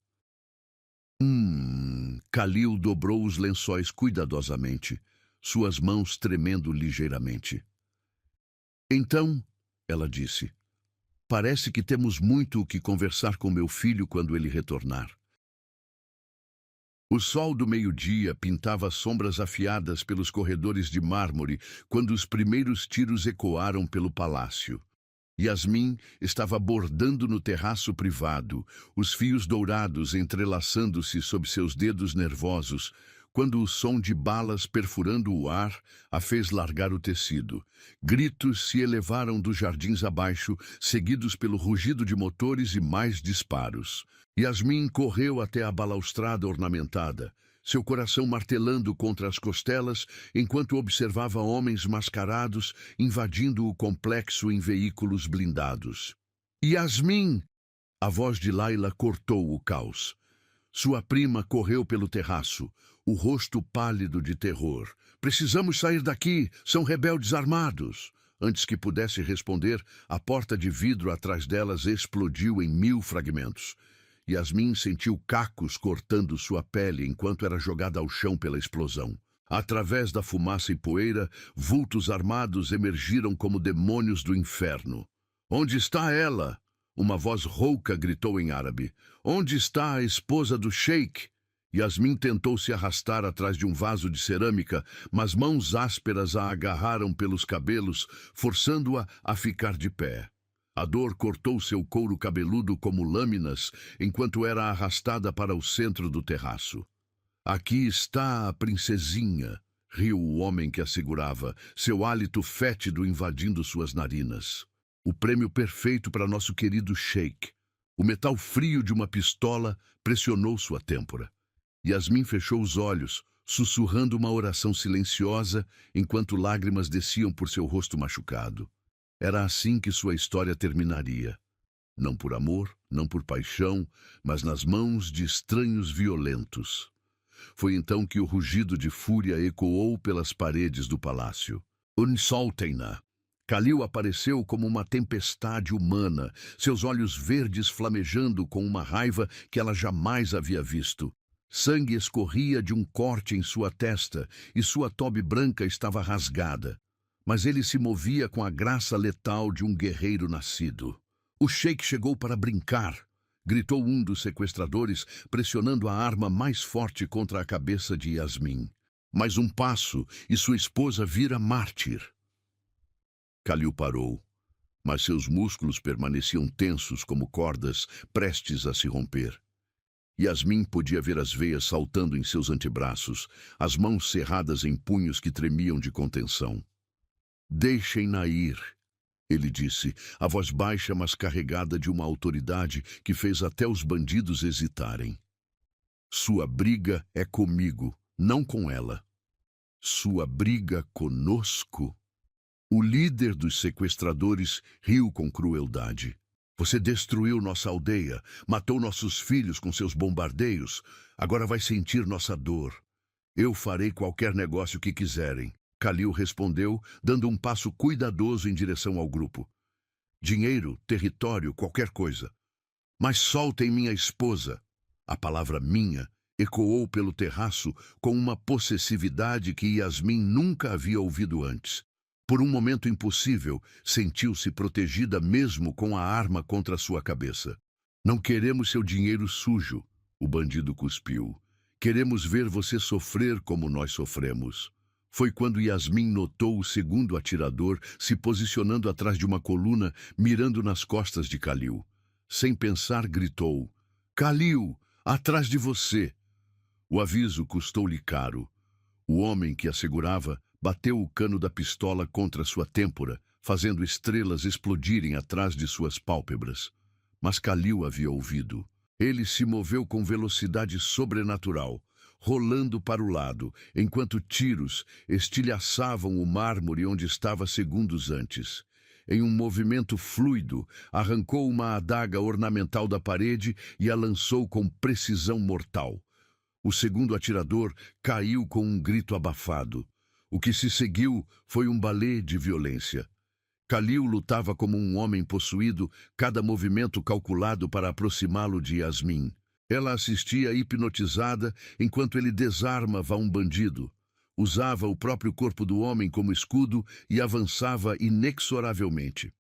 Khalil dobrou os lençóis cuidadosamente, suas mãos tremendo ligeiramente. Então, ela disse, parece que temos muito o que conversar com meu filho quando ele retornar. O sol do meio-dia pintava sombras afiadas pelos corredores de mármore quando os primeiros tiros ecoaram pelo palácio. Yasmin estava bordando no terraço privado, os fios dourados entrelaçando-se sob seus dedos nervosos, quando o som de balas perfurando o ar a fez largar o tecido. Gritos se elevaram dos jardins abaixo, seguidos pelo rugido de motores e mais disparos. Yasmin correu até a balaustrada ornamentada, seu coração martelando contra as costelas, enquanto observava homens mascarados invadindo o complexo em veículos blindados. Yasmin! A voz de Laila cortou o caos. Sua prima correu pelo terraço, o rosto pálido de terror. Precisamos sair daqui, são rebeldes armados. Antes que pudesse responder, a porta de vidro atrás delas explodiu em 1000 fragmentos. Yasmin sentiu cacos cortando sua pele enquanto era jogada ao chão pela explosão. Através da fumaça e poeira, vultos armados emergiram como demônios do inferno. Onde está ela? Uma voz rouca gritou em árabe. Onde está a esposa do sheik? Yasmin tentou se arrastar atrás de um vaso de cerâmica, mas mãos ásperas a agarraram pelos cabelos, forçando-a a ficar de pé. A dor cortou seu couro cabeludo como lâminas, enquanto era arrastada para o centro do terraço. Aqui está a princesinha, riu o homem que a segurava, seu hálito fétido invadindo suas narinas. O prêmio perfeito para nosso querido sheik. O metal frio de uma pistola pressionou sua têmpora. Yasmin fechou os olhos, sussurrando uma oração silenciosa, enquanto lágrimas desciam por seu rosto machucado. Era assim que sua história terminaria. Não por amor, não por paixão, mas nas mãos de estranhos violentos. Foi então que o rugido de fúria ecoou pelas paredes do palácio. Soltem-na! Khalil apareceu como uma tempestade humana, seus olhos verdes flamejando com uma raiva que ela jamais havia visto. Sangue escorria de um corte em sua testa e sua tobe branca estava rasgada. Mas ele se movia com a graça letal de um guerreiro nascido. O sheik chegou para brincar, gritou um dos sequestradores, pressionando a arma mais forte contra a cabeça de Yasmin. Mais um passo e sua esposa vira mártir. Khalil parou, mas seus músculos permaneciam tensos como cordas prestes a se romper. Yasmin podia ver as veias saltando em seus antebraços, as mãos cerradas em punhos que tremiam de contenção. Deixem-na ir, ele disse, a voz baixa mas carregada de uma autoridade que fez até os bandidos hesitarem. Sua briga é comigo, não com ela. Sua briga conosco? O líder dos sequestradores riu com crueldade. Você destruiu nossa aldeia, matou nossos filhos com seus bombardeios. Agora vai sentir nossa dor. Eu farei qualquer negócio que quiserem. Kalil respondeu, dando um passo cuidadoso em direção ao grupo. Dinheiro, território, qualquer coisa. Mas soltem minha esposa. A palavra minha ecoou pelo terraço com uma possessividade que Yasmin nunca havia ouvido antes. Por um momento impossível, sentiu-se protegida mesmo com a arma contra sua cabeça. Não queremos seu dinheiro sujo, o bandido cuspiu. Queremos ver você sofrer como nós sofremos. Foi quando Yasmin notou o segundo atirador se posicionando atrás de uma coluna, mirando nas costas de Kalil. Sem pensar, gritou: Kalil, atrás de você! O aviso custou-lhe caro. O homem que a segurava bateu o cano da pistola contra sua têmpora, fazendo estrelas explodirem atrás de suas pálpebras. Mas Kalil havia ouvido. Ele se moveu com velocidade sobrenatural, rolando para o lado, enquanto tiros estilhaçavam o mármore onde estava segundos antes. Em um movimento fluido, arrancou uma adaga ornamental da parede e a lançou com precisão mortal. O segundo atirador caiu com um grito abafado. O que se seguiu foi um balé de violência. Kalil lutava como um homem possuído, cada movimento calculado para aproximá-lo de Yasmin. Ela assistia hipnotizada enquanto ele desarmava um bandido. Usava o próprio corpo do homem como escudo e avançava inexoravelmente.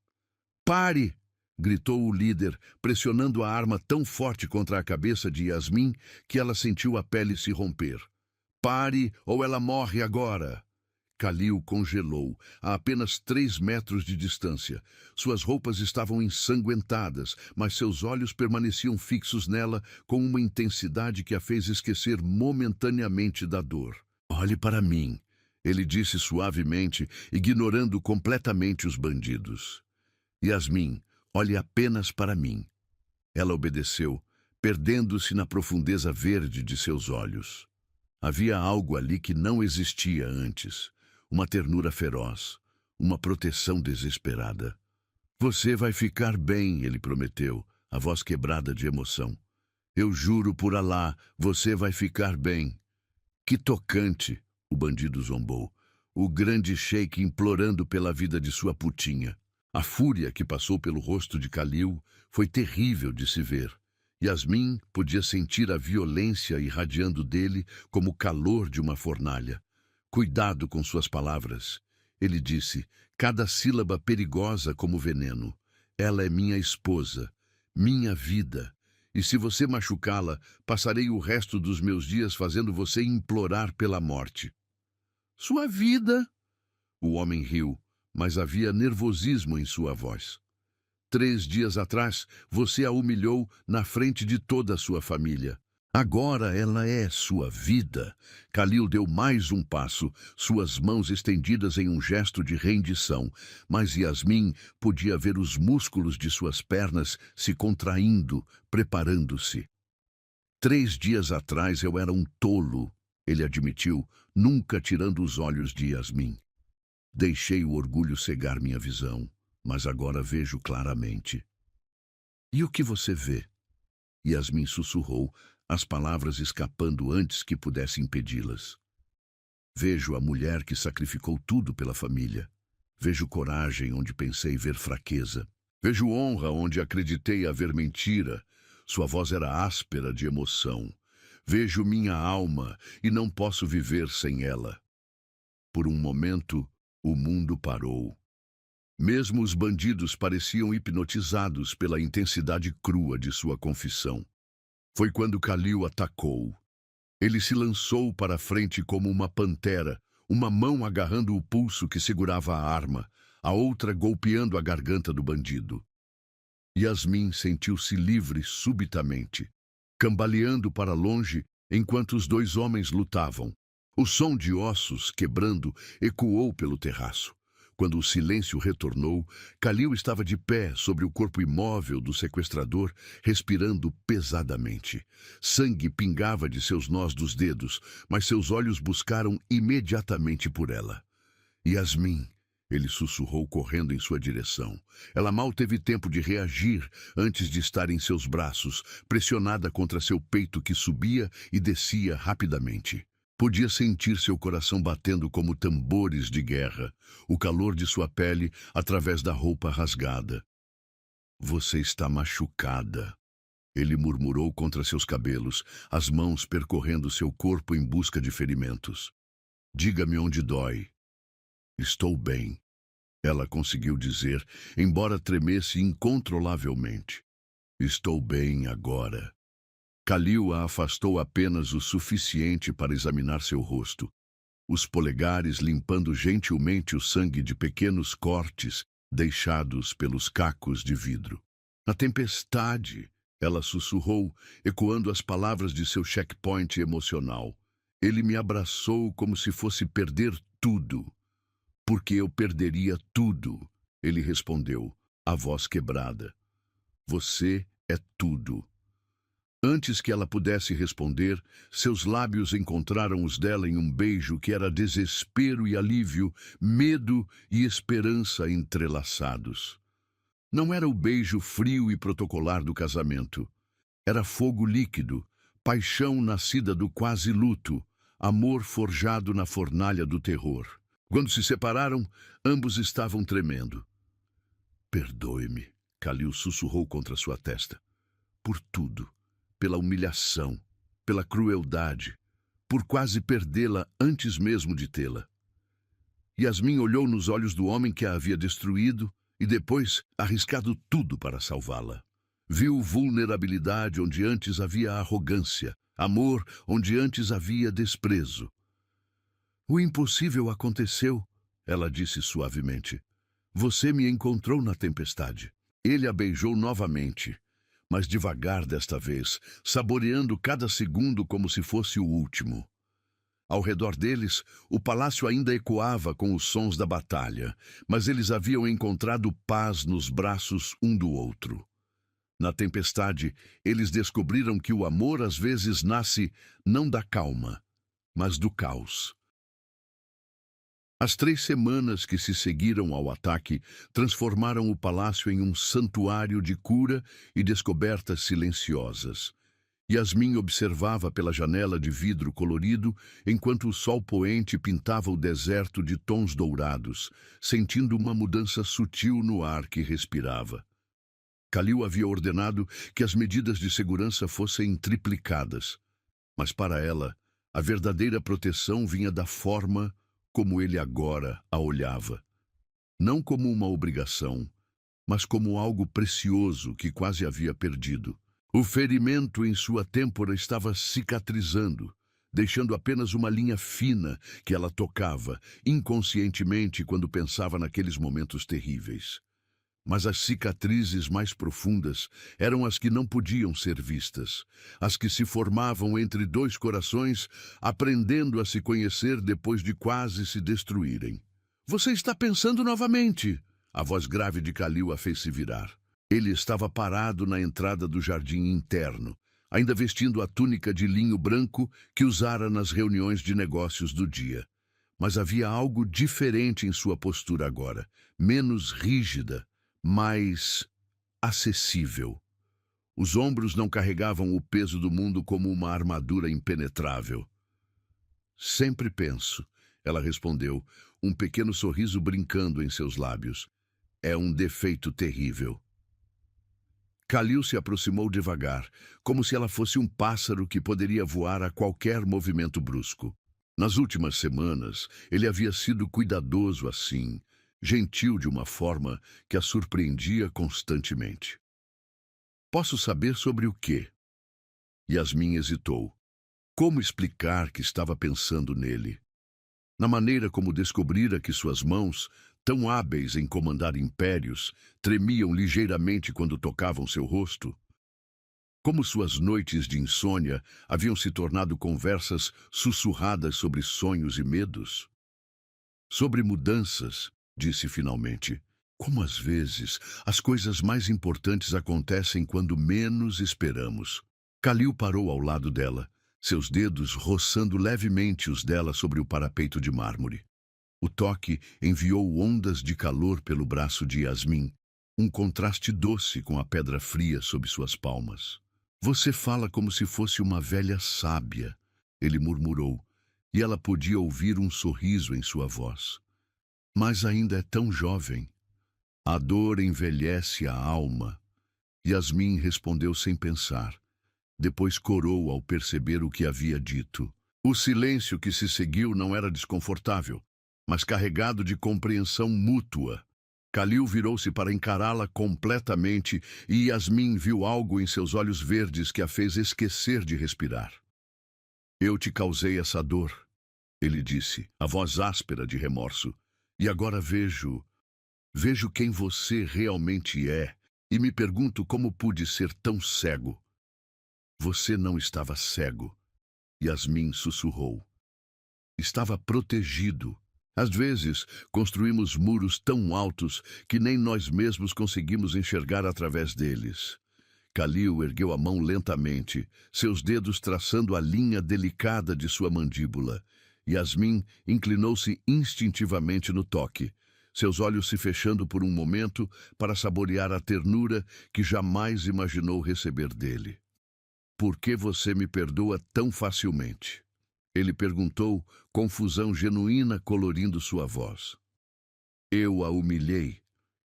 Pare! Gritou o líder, pressionando a arma tão forte contra a cabeça de Yasmin que ela sentiu a pele se romper. Pare ou ela morre agora! Kalil congelou, a apenas 3 metros de distância. Suas roupas estavam ensanguentadas, mas seus olhos permaneciam fixos nela com uma intensidade que a fez esquecer momentaneamente da dor. Olhe para mim, ele disse suavemente, ignorando completamente os bandidos. Yasmin, olhe apenas para mim. Ela obedeceu, perdendo-se na profundeza verde de seus olhos. Havia algo ali que não existia antes. Uma ternura feroz, uma proteção desesperada. Você vai ficar bem, ele prometeu, a voz quebrada de emoção. Eu juro por Alá, você vai ficar bem. Que tocante, o bandido zombou. O grande sheik implorando pela vida de sua putinha. A fúria que passou pelo rosto de Kalil foi terrível de se ver. Yasmin podia sentir a violência irradiando dele como o calor de uma fornalha. Cuidado com suas palavras. Ele disse, cada sílaba perigosa como veneno. Ela é minha esposa, minha vida. E se você machucá-la, passarei o resto dos meus dias fazendo você implorar pela morte. Sua vida? O homem riu, mas havia nervosismo em sua voz. 3 dias atrás, você a humilhou na frente de toda a sua família. Agora ela é sua vida. Kalil deu mais um passo, suas mãos estendidas em um gesto de rendição, mas Yasmin podia ver os músculos de suas pernas se contraindo, preparando-se. 3 dias atrás eu era um tolo, ele admitiu, nunca tirando os olhos de Yasmin. Deixei o orgulho cegar minha visão, mas agora vejo claramente. E o que você vê? Yasmin sussurrou, as palavras escapando antes que pudesse impedi-las. Vejo a mulher que sacrificou tudo pela família. Vejo coragem onde pensei ver fraqueza. Vejo honra onde acreditei haver mentira. Sua voz era áspera de emoção. Vejo minha alma e não posso viver sem ela. Por um momento, o mundo parou. Mesmo os bandidos pareciam hipnotizados pela intensidade crua de sua confissão. Foi quando Kalil atacou. Ele se lançou para a frente como uma pantera, uma mão agarrando o pulso que segurava a arma, a outra golpeando a garganta do bandido. Yasmin sentiu-se livre subitamente, cambaleando para longe enquanto os 2 homens lutavam. O som de ossos quebrando ecoou pelo terraço. Quando o silêncio retornou, Kalil estava de pé sobre o corpo imóvel do sequestrador, respirando pesadamente. Sangue pingava de seus nós dos dedos, mas seus olhos buscaram imediatamente por ela. Yasmin, Ele sussurrou correndo em sua direção. Ela mal teve tempo de reagir antes de estar em seus braços, pressionada contra seu peito que subia e descia rapidamente. Podia sentir seu coração batendo como tambores de guerra, o calor de sua pele através da roupa rasgada. Você está machucada. Ele murmurou contra seus cabelos, as mãos percorrendo seu corpo em busca de ferimentos. Diga-me onde dói. Estou bem, ela conseguiu dizer, embora tremesse incontrolavelmente. Estou bem agora. Khalil a afastou apenas o suficiente para examinar seu rosto, os polegares limpando gentilmente o sangue de pequenos cortes deixados pelos cacos de vidro. Na tempestade, ela sussurrou, ecoando as palavras de seu checkpoint emocional. Ele me abraçou como se fosse perder tudo. Porque eu perderia tudo, ele respondeu, a voz quebrada. Você é tudo. Antes que ela pudesse responder, seus lábios encontraram os dela em um beijo que era desespero e alívio, medo e esperança entrelaçados. Não era o beijo frio e protocolar do casamento. Era fogo líquido, paixão nascida do quase luto, amor forjado na fornalha do terror. Quando se separaram, ambos estavam tremendo. Perdoe-me, Khalil sussurrou contra sua testa. Por tudo, pela humilhação, pela crueldade, por quase perdê-la antes mesmo de tê-la. Yasmin olhou nos olhos do homem que a havia destruído e depois arriscado tudo para salvá-la. Viu vulnerabilidade onde antes havia arrogância, amor onde antes havia desprezo. O impossível aconteceu, ela disse suavemente. Você me encontrou na tempestade. Ele a beijou novamente, mas devagar desta vez, saboreando cada segundo como se fosse o último. Ao redor deles, o palácio ainda ecoava com os sons da batalha, mas eles haviam encontrado paz nos braços um do outro. Na tempestade, eles descobriram que o amor às vezes nasce não da calma, mas do caos. As 3 semanas que se seguiram ao ataque transformaram o palácio em um santuário de cura e descobertas silenciosas. Yasmin observava pela janela de vidro colorido enquanto o sol poente pintava o deserto de tons dourados, sentindo uma mudança sutil no ar que respirava. Khalil havia ordenado que as medidas de segurança fossem triplicadas, mas para ela, a verdadeira proteção vinha da forma como ele agora a olhava. Não como uma obrigação, mas como algo precioso que quase havia perdido. O ferimento em sua têmpora estava cicatrizando, deixando apenas uma linha fina que ela tocava, inconscientemente quando pensava naqueles momentos terríveis. Mas as cicatrizes mais profundas eram as que não podiam ser vistas, as que se formavam entre 2 corações, aprendendo a se conhecer depois de quase se destruírem. Você está pensando novamente, a voz grave de Khalil a fez se virar. Ele estava parado na entrada do jardim interno, ainda vestindo a túnica de linho branco que usara nas reuniões de negócios do dia. Mas havia algo diferente em sua postura agora, menos rígida, mais acessível. Os ombros não carregavam o peso do mundo como uma armadura impenetrável. Sempre penso, ela respondeu, um pequeno sorriso brincando em seus lábios. É um defeito terrível. Khalil se aproximou devagar, como se ela fosse um pássaro que poderia voar a qualquer movimento brusco. Nas últimas semanas, ele havia sido cuidadoso assim, gentil de uma forma que a surpreendia constantemente. Posso saber sobre o quê? Yasmin hesitou. Como explicar que estava pensando nele? Na maneira como descobrira que suas mãos, tão hábeis em comandar impérios, tremiam ligeiramente quando tocavam seu rosto? Como suas noites de insônia haviam se tornado conversas sussurradas sobre sonhos e medos? Sobre mudanças, disse finalmente. Como às vezes as coisas mais importantes acontecem quando menos esperamos. Khalil parou ao lado dela, seus dedos roçando levemente os dela sobre o parapeito de mármore. O toque enviou ondas de calor pelo braço de Yasmin, um contraste doce com a pedra fria sob suas palmas. Você fala como se fosse uma velha sábia, ele murmurou, e ela podia ouvir um sorriso em sua voz. Mas ainda é tão jovem. A dor envelhece a alma. Yasmin respondeu sem pensar. Depois corou ao perceber o que havia dito. O silêncio que se seguiu não era desconfortável, mas carregado de compreensão mútua. Khalil virou-se para encará-la completamente e Yasmin viu algo em seus olhos verdes que a fez esquecer de respirar. Eu te causei essa dor, ele disse, a voz áspera de remorso. E agora vejo quem você realmente é e me pergunto como pude ser tão cego. Você não estava cego, Yasmin sussurrou. Estava protegido. Às vezes, construímos muros tão altos que nem nós mesmos conseguimos enxergar através deles. Khalil ergueu a mão lentamente, seus dedos traçando a linha delicada de sua mandíbula. Yasmin inclinou-se instintivamente no toque, seus olhos se fechando por um momento para saborear a ternura que jamais imaginou receber dele. Por que você me perdoa tão facilmente? Ele perguntou, confusão genuína colorindo sua voz. Eu a humilhei.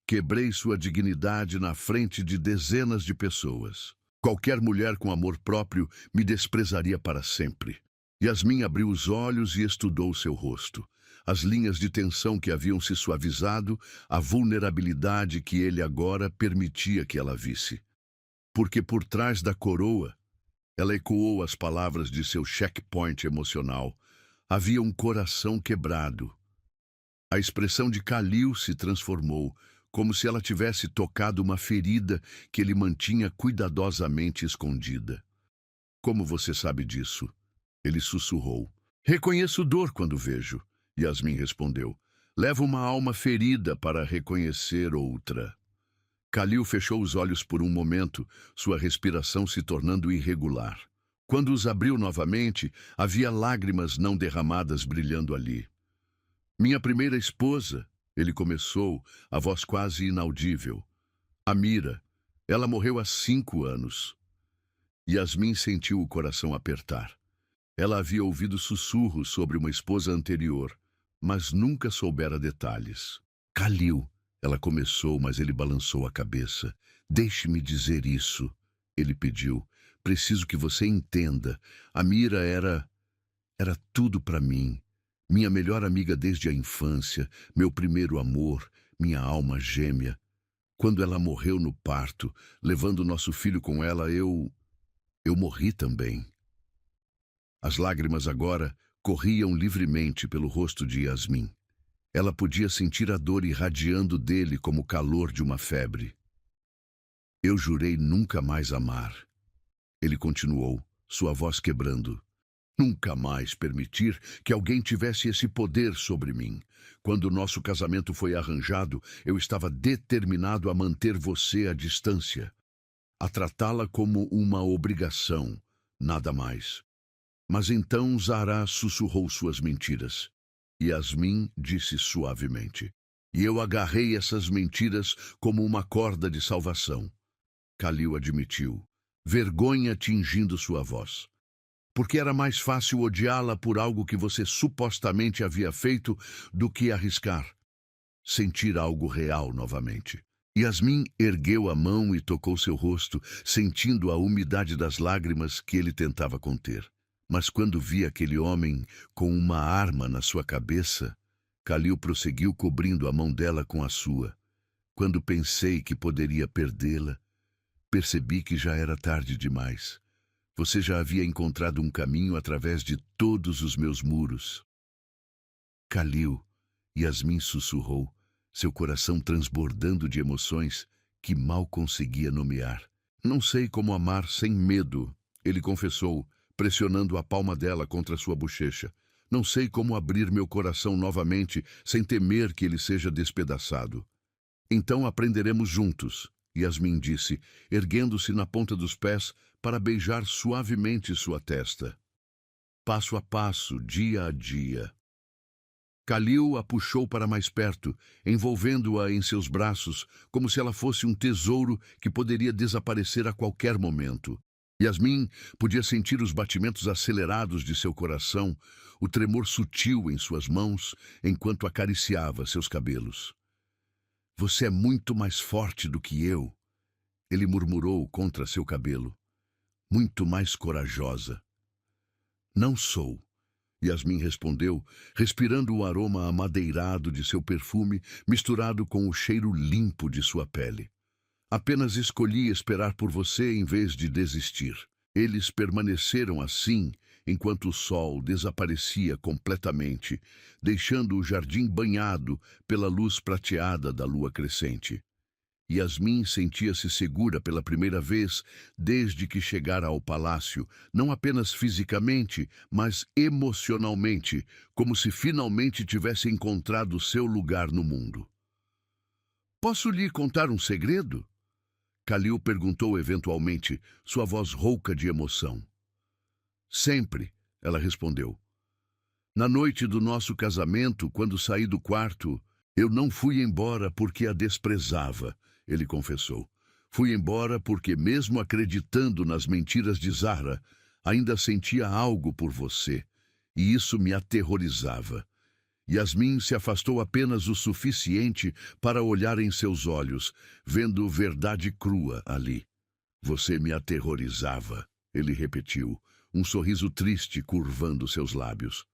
Quebrei sua dignidade na frente de dezenas de pessoas. Qualquer mulher com amor próprio me desprezaria para sempre. Yasmin abriu os olhos e estudou seu rosto. As linhas de tensão que haviam se suavizado, a vulnerabilidade que ele agora permitia que ela visse. Porque por trás da coroa, ela ecoou as palavras de seu checkpoint emocional. Havia um coração quebrado. A expressão de Khalil se transformou, como se ela tivesse tocado uma ferida que ele mantinha cuidadosamente escondida. Como você sabe disso? Ele sussurrou. Reconheço dor quando vejo, Yasmin respondeu. Levo uma alma ferida para reconhecer outra. Khalil fechou os olhos por um momento, sua respiração se tornando irregular. Quando os abriu novamente, havia lágrimas não derramadas brilhando ali. Minha primeira esposa, ele começou, a voz quase inaudível. Amira, ela morreu há 5 anos. Yasmin sentiu o coração apertar. Ela havia ouvido sussurros sobre uma esposa anterior, mas nunca soubera detalhes. Khalil, ela começou, mas ele balançou a cabeça. Deixe-me dizer isso, ele pediu. Preciso que você entenda. Amira era tudo para mim. Minha melhor amiga desde a infância, meu primeiro amor, minha alma gêmea. Quando ela morreu no parto, levando nosso filho com ela, eu morri também. As lágrimas agora corriam livremente pelo rosto de Yasmin. Ela podia sentir a dor irradiando dele como o calor de uma febre. Eu jurei nunca mais amar. Ele continuou, sua voz quebrando. Nunca mais permitir que alguém tivesse esse poder sobre mim. Quando nosso casamento foi arranjado, eu estava determinado a manter você à distância, a tratá-la como uma obrigação, nada mais. Mas então Zahra sussurrou suas mentiras. Yasmin disse suavemente. E eu agarrei essas mentiras como uma corda de salvação. Khalil admitiu, vergonha tingindo sua voz. Porque era mais fácil odiá-la por algo que você supostamente havia feito do que arriscar. Sentir algo real novamente. Yasmin ergueu a mão e tocou seu rosto, sentindo a umidade das lágrimas que ele tentava conter. Mas quando vi aquele homem com uma arma na sua cabeça, Khalil prosseguiu cobrindo a mão dela com a sua. Quando pensei que poderia perdê-la, percebi que já era tarde demais. Você já havia encontrado um caminho através de todos os meus muros. Khalil, Yasmin sussurrou, seu coração transbordando de emoções que mal conseguia nomear. Não sei como amar sem medo, ele confessou, pressionando a palma dela contra sua bochecha. Não sei como abrir meu coração novamente sem temer que ele seja despedaçado. Então aprenderemos juntos, Yasmin disse, erguendo-se na ponta dos pés para beijar suavemente sua testa. Passo a passo, dia a dia. Khalil a puxou para mais perto, envolvendo-a em seus braços, como se ela fosse um tesouro que poderia desaparecer a qualquer momento. Yasmin podia sentir os batimentos acelerados de seu coração, o tremor sutil em suas mãos, enquanto acariciava seus cabelos. "Você é muito mais forte do que eu", ele murmurou contra seu cabelo. "Muito mais corajosa." "Não sou", Yasmin respondeu, respirando o aroma amadeirado de seu perfume misturado com o cheiro limpo de sua pele. "Apenas escolhi esperar por você em vez de desistir." Eles permaneceram assim enquanto o sol desaparecia completamente, deixando o jardim banhado pela luz prateada da lua crescente. Yasmin sentia-se segura pela primeira vez desde que chegara ao palácio, não apenas fisicamente, mas emocionalmente, como se finalmente tivesse encontrado seu lugar no mundo. "Posso lhe contar um segredo?" Khalil perguntou eventualmente, sua voz rouca de emoção. "Sempre", ela respondeu. "Na noite do nosso casamento, quando saí do quarto, eu não fui embora porque a desprezava", ele confessou. "Fui embora porque, mesmo acreditando nas mentiras de Zahra, ainda sentia algo por você, e isso me aterrorizava." Yasmin se afastou apenas o suficiente para olhar em seus olhos, vendo verdade crua ali. "Você me aterrorizava", ele repetiu, um sorriso triste curvando seus lábios.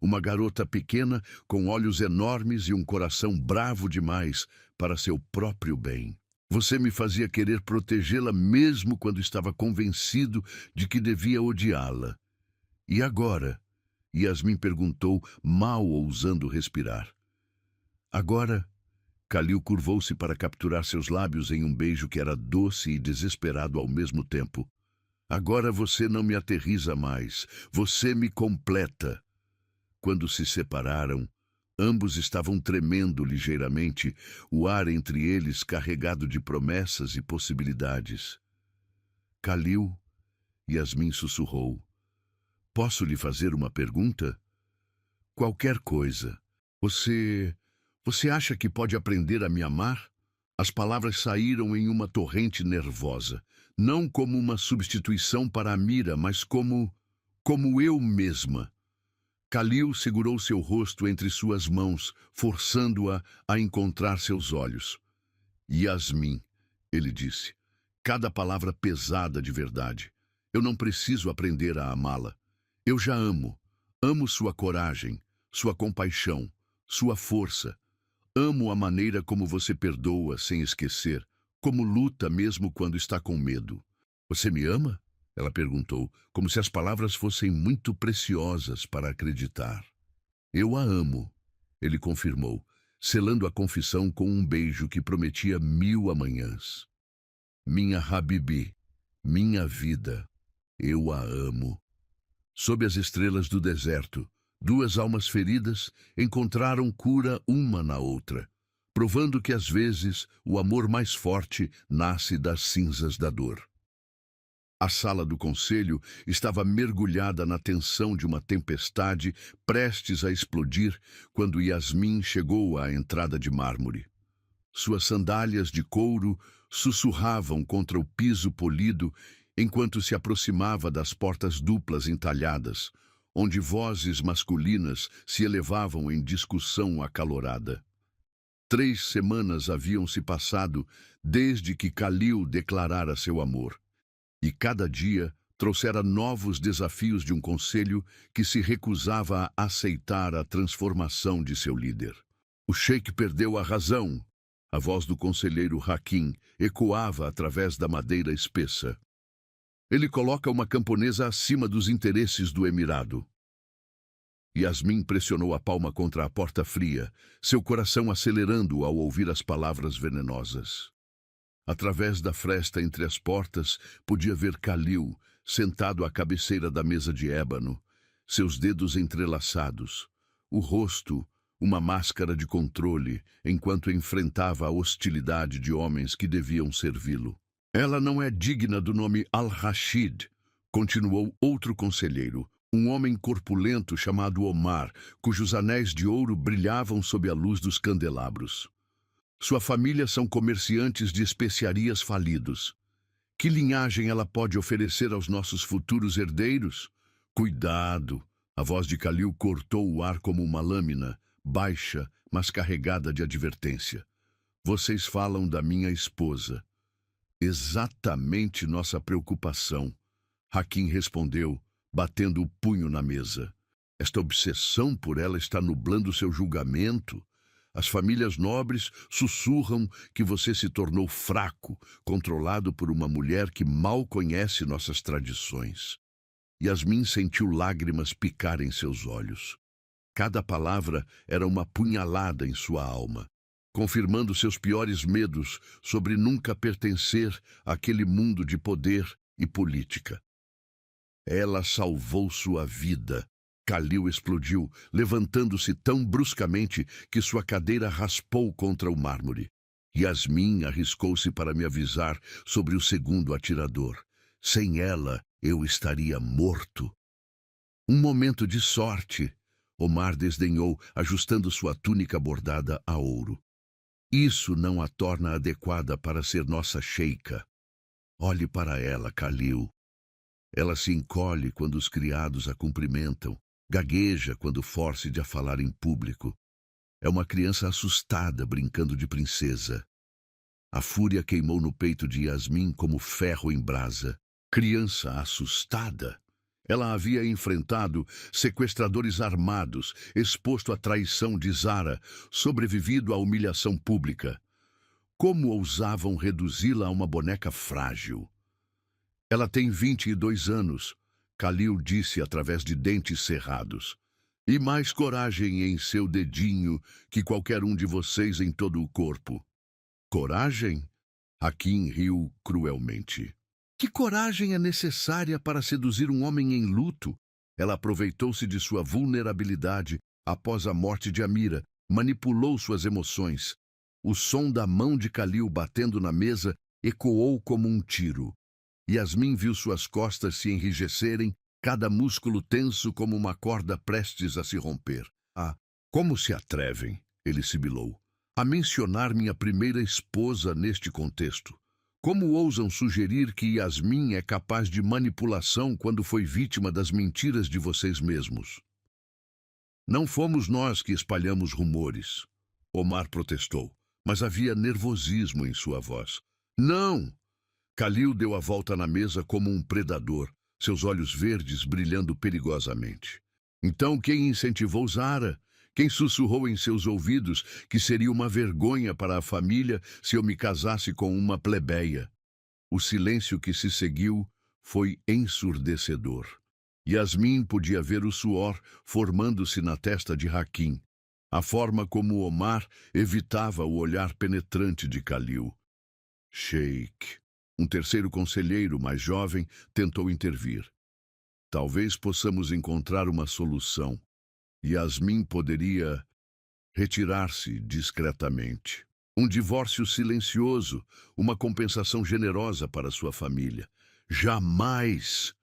Uma garota pequena, com olhos enormes e um coração bravo demais para seu próprio bem. "Você me fazia querer protegê-la mesmo quando estava convencido de que devia odiá-la. E agora?" Yasmin perguntou, mal ousando respirar. "Agora?" Khalil curvou-se para capturar seus lábios em um beijo que era doce e desesperado ao mesmo tempo. "Agora você não me aterriza mais. Você me completa." Quando se separaram, ambos estavam tremendo ligeiramente, o ar entre eles carregado de promessas e possibilidades. "Khalil", Yasmin sussurrou, "posso lhe fazer uma pergunta?" "Qualquer coisa. Você acha que pode aprender a me amar?" As palavras saíram em uma torrente nervosa, não como uma substituição para a Mira, mas como eu mesma. Khalil segurou seu rosto entre suas mãos, forçando-a a encontrar seus olhos. "Yasmin", ele disse, cada palavra pesada de verdade. "Eu não preciso aprender a amá-la. Eu já amo. Amo sua coragem, sua compaixão, sua força. Amo a maneira como você perdoa sem esquecer, como luta mesmo quando está com medo." "Você me ama?" ela perguntou, como se as palavras fossem muito preciosas para acreditar. "Eu a amo", ele confirmou, selando a confissão com um beijo que prometia 1000 amanhãs. "Minha Habibi, minha vida, eu a amo." Sob as estrelas do deserto, duas almas feridas encontraram cura uma na outra, provando que às vezes o amor mais forte nasce das cinzas da dor. A sala do conselho estava mergulhada na tensão de uma tempestade prestes a explodir quando Yasmin chegou à entrada de mármore. Suas sandálias de couro sussurravam contra o piso polido enquanto se aproximava das portas duplas entalhadas, onde vozes masculinas se elevavam em discussão acalorada. 3 semanas haviam se passado desde que Khalil declarara seu amor. E cada dia trouxera novos desafios de um conselho que se recusava a aceitar a transformação de seu líder. "O sheik perdeu a razão", a voz do conselheiro Hakim ecoava através da madeira espessa. "Ele coloca uma camponesa acima dos interesses do emirado." Yasmin pressionou a palma contra a porta fria, seu coração acelerando ao ouvir as palavras venenosas. Através da fresta entre as portas, podia ver Khalil, sentado à cabeceira da mesa de ébano, seus dedos entrelaçados, o rosto, uma máscara de controle, enquanto enfrentava a hostilidade de homens que deviam servi-lo. "Ela não é digna do nome Al-Rashid", continuou outro conselheiro, um homem corpulento chamado Omar, cujos anéis de ouro brilhavam sob a luz dos candelabros. Sua família são comerciantes de especiarias falidos. Que linhagem ela pode oferecer aos nossos futuros herdeiros? Cuidado! A voz de Khalil cortou o ar como uma lâmina, baixa, mas carregada de advertência. Vocês falam da minha esposa. Exatamente nossa preocupação. Hakim respondeu, batendo o punho na mesa. Esta obsessão por ela está nublando seu julgamento. As famílias nobres sussurram que você se tornou fraco, controlado por uma mulher que mal conhece nossas tradições. Yasmin sentiu lágrimas picar em seus olhos. Cada palavra era uma punhalada em sua alma, confirmando seus piores medos sobre nunca pertencer àquele mundo de poder e política. Ela salvou sua vida. Khalil explodiu, levantando-se tão bruscamente que sua cadeira raspou contra o mármore. Yasmin arriscou-se para me avisar sobre o segundo atirador. Sem ela, eu estaria morto. Um momento de sorte, Omar desdenhou, ajustando sua túnica bordada a ouro. Isso não a torna adequada para ser nossa sheika. Olhe para ela, Khalil. Ela se encolhe quando os criados a cumprimentam, gagueja quando force-de a falar em público. É uma criança assustada brincando de princesa. A fúria queimou no peito de Yasmin como ferro em brasa. Criança assustada? Ela havia enfrentado sequestradores armados, exposto à traição de Zara, sobrevivido à humilhação pública. Como ousavam reduzi-la a uma boneca frágil? Ela tem 22 anos, Khalil disse através de dentes cerrados. E mais coragem em seu dedinho que qualquer um de vocês em todo o corpo. Coragem? Hakim riu cruelmente. Que coragem é necessária para seduzir um homem em luto? Ela aproveitou-se de sua vulnerabilidade após a morte de Amira, manipulou suas emoções. O som da mão de Khalil batendo na mesa ecoou como um tiro. Yasmin viu suas costas se enrijecerem, cada músculo tenso como uma corda prestes a se romper. Ah, como se atrevem, ele sibilou, a mencionar minha primeira esposa neste contexto. Como ousam sugerir que Yasmin é capaz de manipulação quando foi vítima das mentiras de vocês mesmos? Não fomos nós que espalhamos rumores. Omar protestou, mas havia nervosismo em sua voz. Não! Khalil deu a volta na mesa como um predador, seus olhos verdes brilhando perigosamente. Então quem incentivou Zara? Quem sussurrou em seus ouvidos que seria uma vergonha para a família se eu me casasse com uma plebeia? O silêncio que se seguiu foi ensurdecedor. Yasmin podia ver o suor formando-se na testa de Hakim, a forma como Omar evitava o olhar penetrante de Khalil. Sheik, um terceiro conselheiro mais jovem, tentou intervir. Talvez possamos encontrar uma solução. Yasmin poderia retirar-se discretamente. Um divórcio silencioso, uma compensação generosa para sua família. Jamais!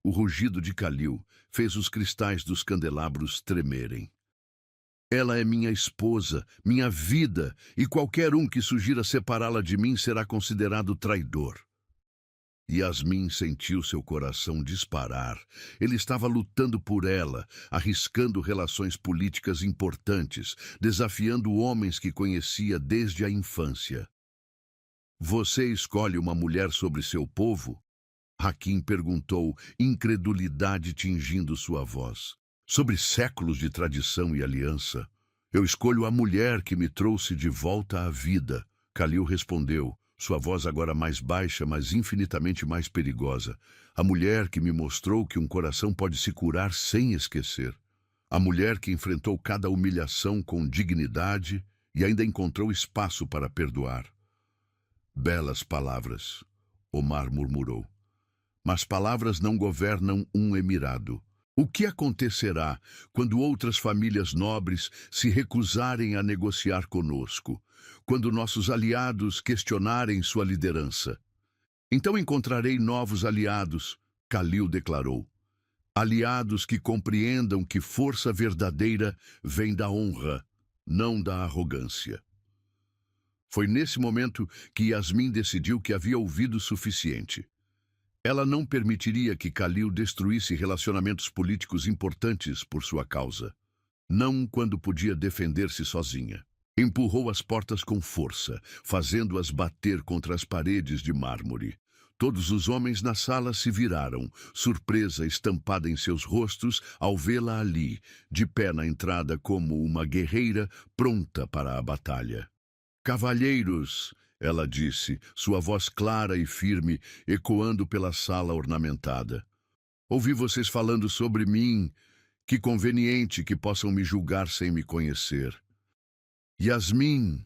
O rugido de Khalil fez os cristais dos candelabros tremerem. Ela é minha esposa, minha vida, e qualquer um que sugira separá-la de mim será considerado traidor. Yasmin sentiu seu coração disparar. Ele estava lutando por ela, arriscando relações políticas importantes, desafiando homens que conhecia desde a infância. Você escolhe uma mulher sobre seu povo? Hakim perguntou, incredulidade tingindo sua voz. Sobre séculos de tradição e aliança. Eu escolho a mulher que me trouxe de volta à vida. Khalil respondeu, sua voz agora mais baixa, mas infinitamente mais perigosa. A mulher que me mostrou que um coração pode se curar sem esquecer. A mulher que enfrentou cada humilhação com dignidade e ainda encontrou espaço para perdoar. Belas palavras, Omar murmurou. Mas palavras não governam um emirado. O que acontecerá quando outras famílias nobres se recusarem a negociar conosco? Quando nossos aliados questionarem sua liderança? Então encontrarei novos aliados, Khalil declarou. Aliados que compreendam que força verdadeira vem da honra, não da arrogância. Foi nesse momento que Yasmin decidiu que havia ouvido o suficiente. Ela não permitiria que Khalil destruísse relacionamentos políticos importantes por sua causa. Não quando podia defender-se sozinha. Empurrou as portas com força, fazendo-as bater contra as paredes de mármore. Todos os homens na sala se viraram, surpresa estampada em seus rostos ao vê-la ali, de pé na entrada como uma guerreira pronta para a batalha. "Cavalheiros", ela disse, sua voz clara e firme, ecoando pela sala ornamentada. "Ouvi vocês falando sobre mim. Que conveniente que possam me julgar sem me conhecer." "Yasmin",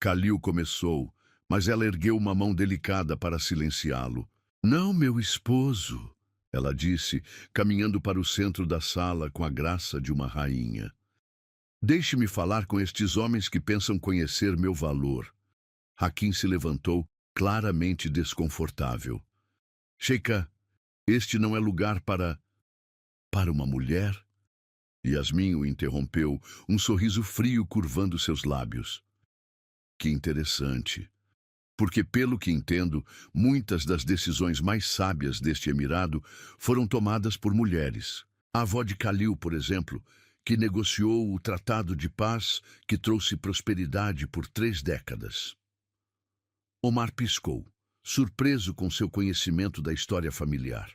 Khalil começou, mas ela ergueu uma mão delicada para silenciá-lo. "Não, meu esposo", ela disse, caminhando para o centro da sala com a graça de uma rainha. "Deixe-me falar com estes homens que pensam conhecer meu valor." Hakim se levantou, claramente desconfortável. "Sheikha, este não é lugar para uma mulher?" Yasmin o interrompeu, um sorriso frio curvando seus lábios. "Que interessante. Porque, pelo que entendo, muitas das decisões mais sábias deste emirado foram tomadas por mulheres. A avó de Khalil, por exemplo, que negociou o tratado de paz que trouxe prosperidade por 3 décadas. Omar piscou, surpreso com seu conhecimento da história familiar.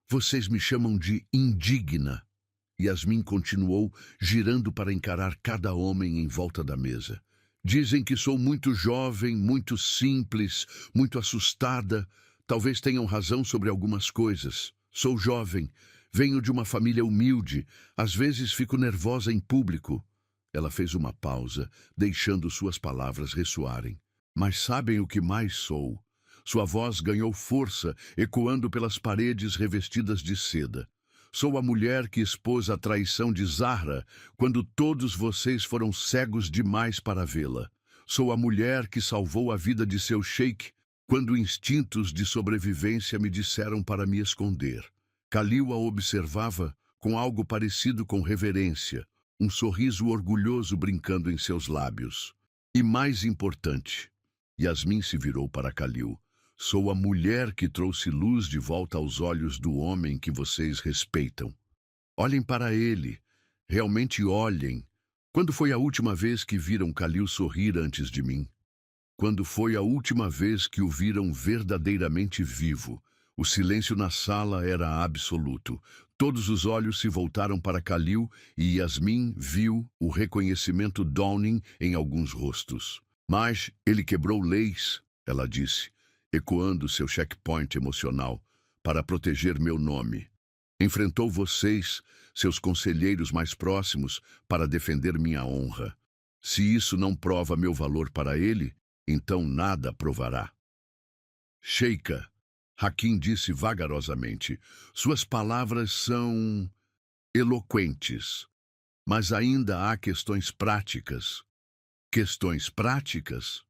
"Vocês me chamam de indigna." Yasmin continuou, girando para encarar cada homem em volta da mesa. "Dizem que sou muito jovem, muito simples, muito assustada. Talvez tenham razão sobre algumas coisas. Sou jovem, venho de uma família humilde, às vezes fico nervosa em público." Ela fez uma pausa, deixando suas palavras ressoarem. "Mas sabem o que mais sou?" Sua voz ganhou força, ecoando pelas paredes revestidas de seda. "Sou a mulher que expôs a traição de Zahra quando todos vocês foram cegos demais para vê-la. Sou a mulher que salvou a vida de seu sheik quando instintos de sobrevivência me disseram para me esconder." Khalil a observava com algo parecido com reverência, um sorriso orgulhoso brincando em seus lábios. "E mais importante", Yasmin se virou para Khalil, "sou a mulher que trouxe luz de volta aos olhos do homem que vocês respeitam. Olhem para ele. Realmente olhem. Quando foi a última vez que viram Khalil sorrir antes de mim? Quando foi a última vez que o viram verdadeiramente vivo?" O silêncio na sala era absoluto. Todos os olhos se voltaram para Khalil e Yasmin viu o reconhecimento Downing em alguns rostos. "Mas ele quebrou leis", ela disse, ecoando seu checkpoint emocional, "para proteger meu nome. Enfrentou vocês, seus conselheiros mais próximos, para defender minha honra. Se isso não prova meu valor para ele, então nada provará." "Sheikha", Hakim disse vagarosamente, "suas palavras são eloquentes, mas ainda há questões práticas." "Questões práticas?"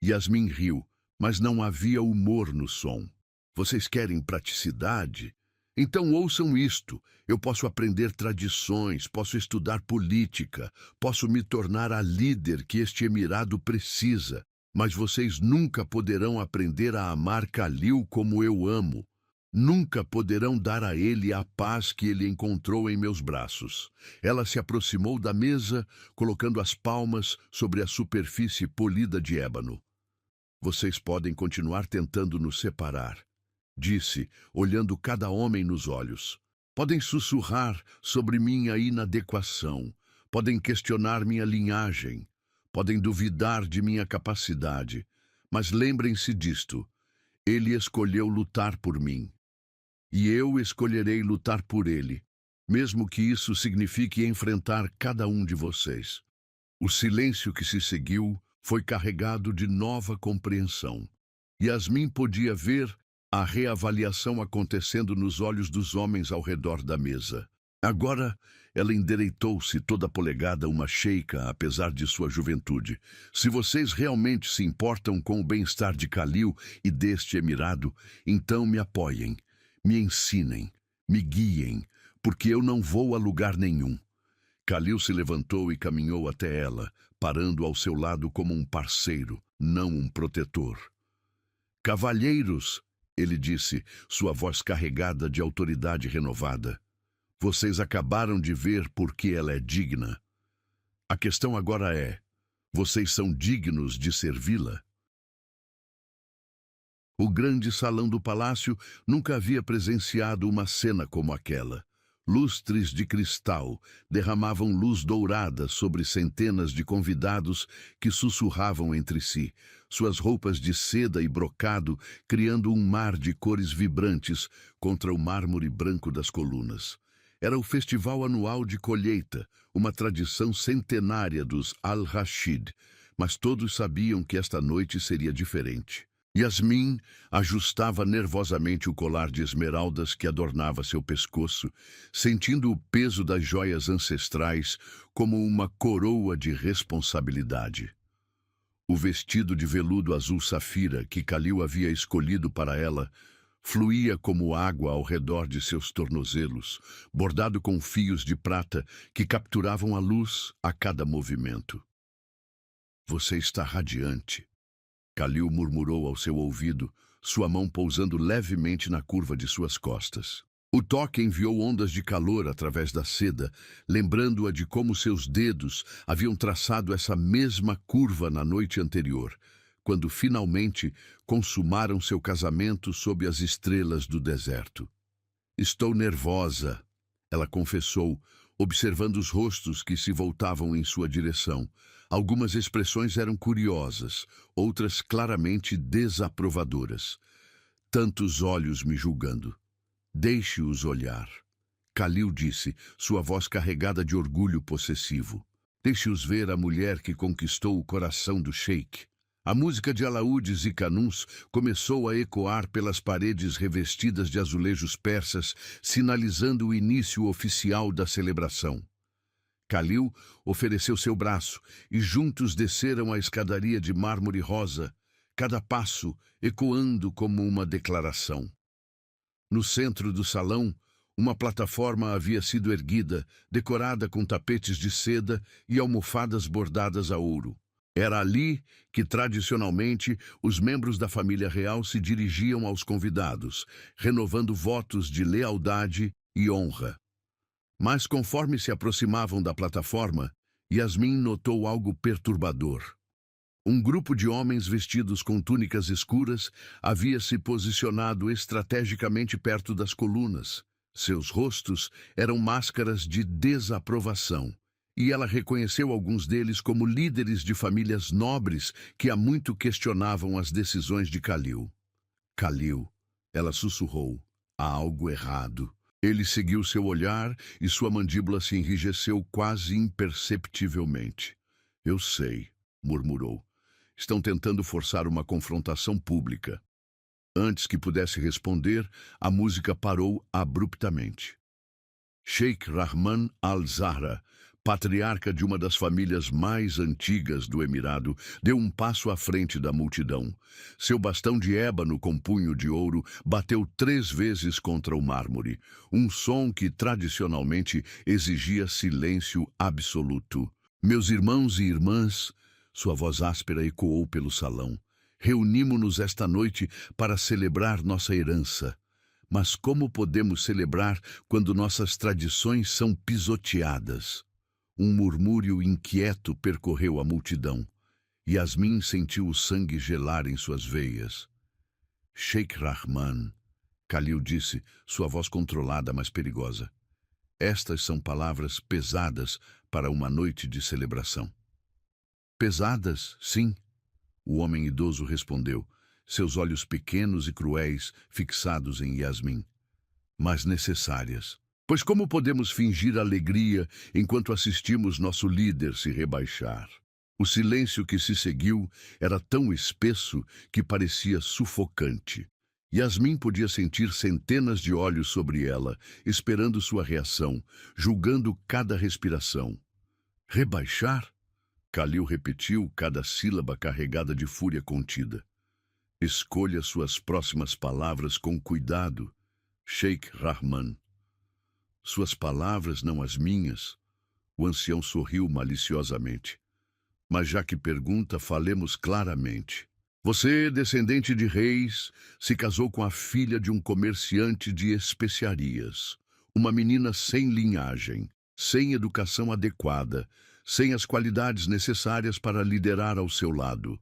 Yasmin riu, mas não havia humor no som. "Vocês querem praticidade? Então ouçam isto. Eu posso aprender tradições, posso estudar política, posso me tornar a líder que este emirado precisa, mas vocês nunca poderão aprender a amar Khalil como eu amo. Nunca poderão dar a ele a paz que ele encontrou em meus braços." Ela se aproximou da mesa, colocando as palmas sobre a superfície polida de ébano. "Vocês podem continuar tentando nos separar", disse, olhando cada homem nos olhos. "Podem sussurrar sobre minha inadequação, podem questionar minha linhagem, podem duvidar de minha capacidade, mas lembrem-se disto: ele escolheu lutar por mim. E eu escolherei lutar por ele, mesmo que isso signifique enfrentar cada um de vocês." O silêncio que se seguiu foi carregado de nova compreensão. Yasmin podia ver a reavaliação acontecendo nos olhos dos homens ao redor da mesa. Agora, ela endireitou-se toda polegada uma sheikha, apesar de sua juventude. "Se vocês realmente se importam com o bem-estar de Khalil e deste emirado, então me apoiem, me ensinem, Me guiem, porque eu não vou a lugar nenhum. Khalil se levantou e caminhou até ela, parando ao seu lado como um parceiro, não um protetor. Cavalheiros, ele disse, sua voz carregada de autoridade renovada. Vocês acabaram de ver por que ela é digna. A questão agora é: vocês são dignos de servi-la? O grande salão do palácio nunca havia presenciado uma cena como aquela. Lustres de cristal derramavam luz dourada sobre centenas de convidados que sussurravam entre si, suas roupas de seda e brocado criando um mar de cores vibrantes contra o mármore branco das colunas. Era o festival anual de colheita, uma tradição centenária dos Al-Rashid, mas todos sabiam que esta noite seria diferente. Yasmin ajustava nervosamente o colar de esmeraldas que adornava seu pescoço, sentindo o peso das joias ancestrais como uma coroa de responsabilidade. O vestido de veludo azul safira que Khalil havia escolhido para ela fluía como água ao redor de seus tornozelos, bordado com fios de prata que capturavam a luz a cada movimento. Você está radiante. Khalil murmurou ao seu ouvido, sua mão pousando levemente na curva de suas costas. O toque enviou ondas de calor através da seda, lembrando-a de como seus dedos haviam traçado essa mesma curva na noite anterior, quando finalmente consumaram seu casamento sob as estrelas do deserto. Estou nervosa, ela confessou, observando os rostos que se voltavam em sua direção. Algumas expressões eram curiosas, outras claramente desaprovadoras. Tantos olhos me julgando. Deixe-os olhar. Khalil disse, sua voz carregada de orgulho possessivo. Deixe-os ver a mulher que conquistou o coração do sheik. A música de alaúdes e canuns começou a ecoar pelas paredes revestidas de azulejos persas, sinalizando o início oficial da celebração. Khalil ofereceu seu braço e juntos desceram a escadaria de mármore rosa, cada passo ecoando como uma declaração. No centro do salão, uma plataforma havia sido erguida, decorada com tapetes de seda e almofadas bordadas a ouro. Era ali que, tradicionalmente, os membros da família real se dirigiam aos convidados, renovando votos de lealdade e honra. Mas conforme se aproximavam da plataforma, Yasmin notou algo perturbador. Um grupo de homens vestidos com túnicas escuras havia se posicionado estrategicamente perto das colunas. Seus rostos eram máscaras de desaprovação, e ela reconheceu alguns deles como líderes de famílias nobres que há muito questionavam as decisões de Khalil. Khalil, ela sussurrou, há algo errado. Ele seguiu seu olhar e sua mandíbula se enrijeceu quase imperceptivelmente. Eu sei, murmurou. Estão tentando forçar uma confrontação pública. Antes que pudesse responder, a música parou abruptamente. Sheikh Rahman al-Zahra, patriarca de uma das famílias mais antigas do Emirado, deu um passo à frente da multidão. Seu bastão de ébano com punho de ouro bateu 3 vezes contra o mármore, um som que tradicionalmente exigia silêncio absoluto. Meus irmãos e irmãs, sua voz áspera ecoou pelo salão, reunimo-nos esta noite para celebrar nossa herança. Mas como podemos celebrar quando nossas tradições são pisoteadas? Um murmúrio inquieto percorreu a multidão. Yasmin sentiu o sangue gelar em suas veias. Sheikh Rahman, Khalil disse, sua voz controlada, mas perigosa. Estas são palavras pesadas para uma noite de celebração. Pesadas, sim, o homem idoso respondeu, seus olhos pequenos e cruéis fixados em Yasmin. Mas necessárias. Pois como podemos fingir alegria enquanto assistimos nosso líder se rebaixar? O silêncio que se seguiu era tão espesso que parecia sufocante. Yasmin podia sentir centenas de olhos sobre ela, esperando sua reação, julgando cada respiração. Rebaixar? Khalil repetiu cada sílaba carregada de fúria contida. Escolha suas próximas palavras com cuidado, Sheikh Rahman. Suas palavras, não as minhas. O ancião sorriu maliciosamente. Mas já que pergunta, falemos claramente. Você, descendente de reis, se casou com a filha de um comerciante de especiarias. Uma menina sem linhagem, sem educação adequada, sem as qualidades necessárias para liderar ao seu lado.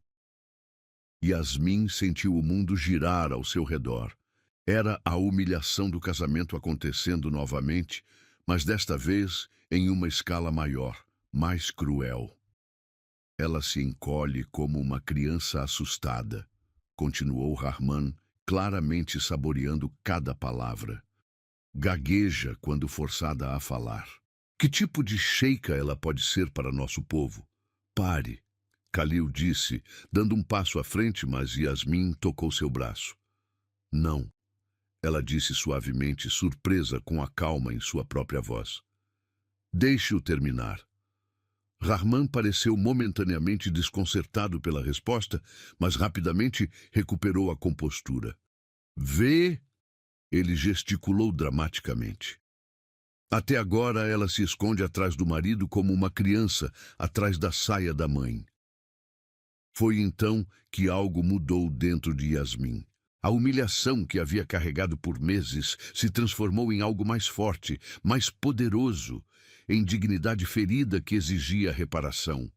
Yasmin sentiu o mundo girar ao seu redor. Era a humilhação do casamento acontecendo novamente, mas desta vez em uma escala maior, mais cruel. Ela se encolhe como uma criança assustada, continuou Rahman, claramente saboreando cada palavra. Gagueja quando forçada a falar. Que tipo de sheika ela pode ser para nosso povo? Pare, Khalil disse, dando um passo à frente, mas Yasmin tocou seu braço. Não, ela disse suavemente, surpresa com a calma em sua própria voz. Deixe-o terminar. Rahman pareceu momentaneamente desconcertado pela resposta, mas rapidamente recuperou a compostura. Vê? Ele gesticulou dramaticamente. Até agora ela se esconde atrás do marido como uma criança atrás da saia da mãe. Foi então que algo mudou dentro de Yasmin. A humilhação que havia carregado por meses se transformou em algo mais forte, mais poderoso, em dignidade ferida que exigia reparação.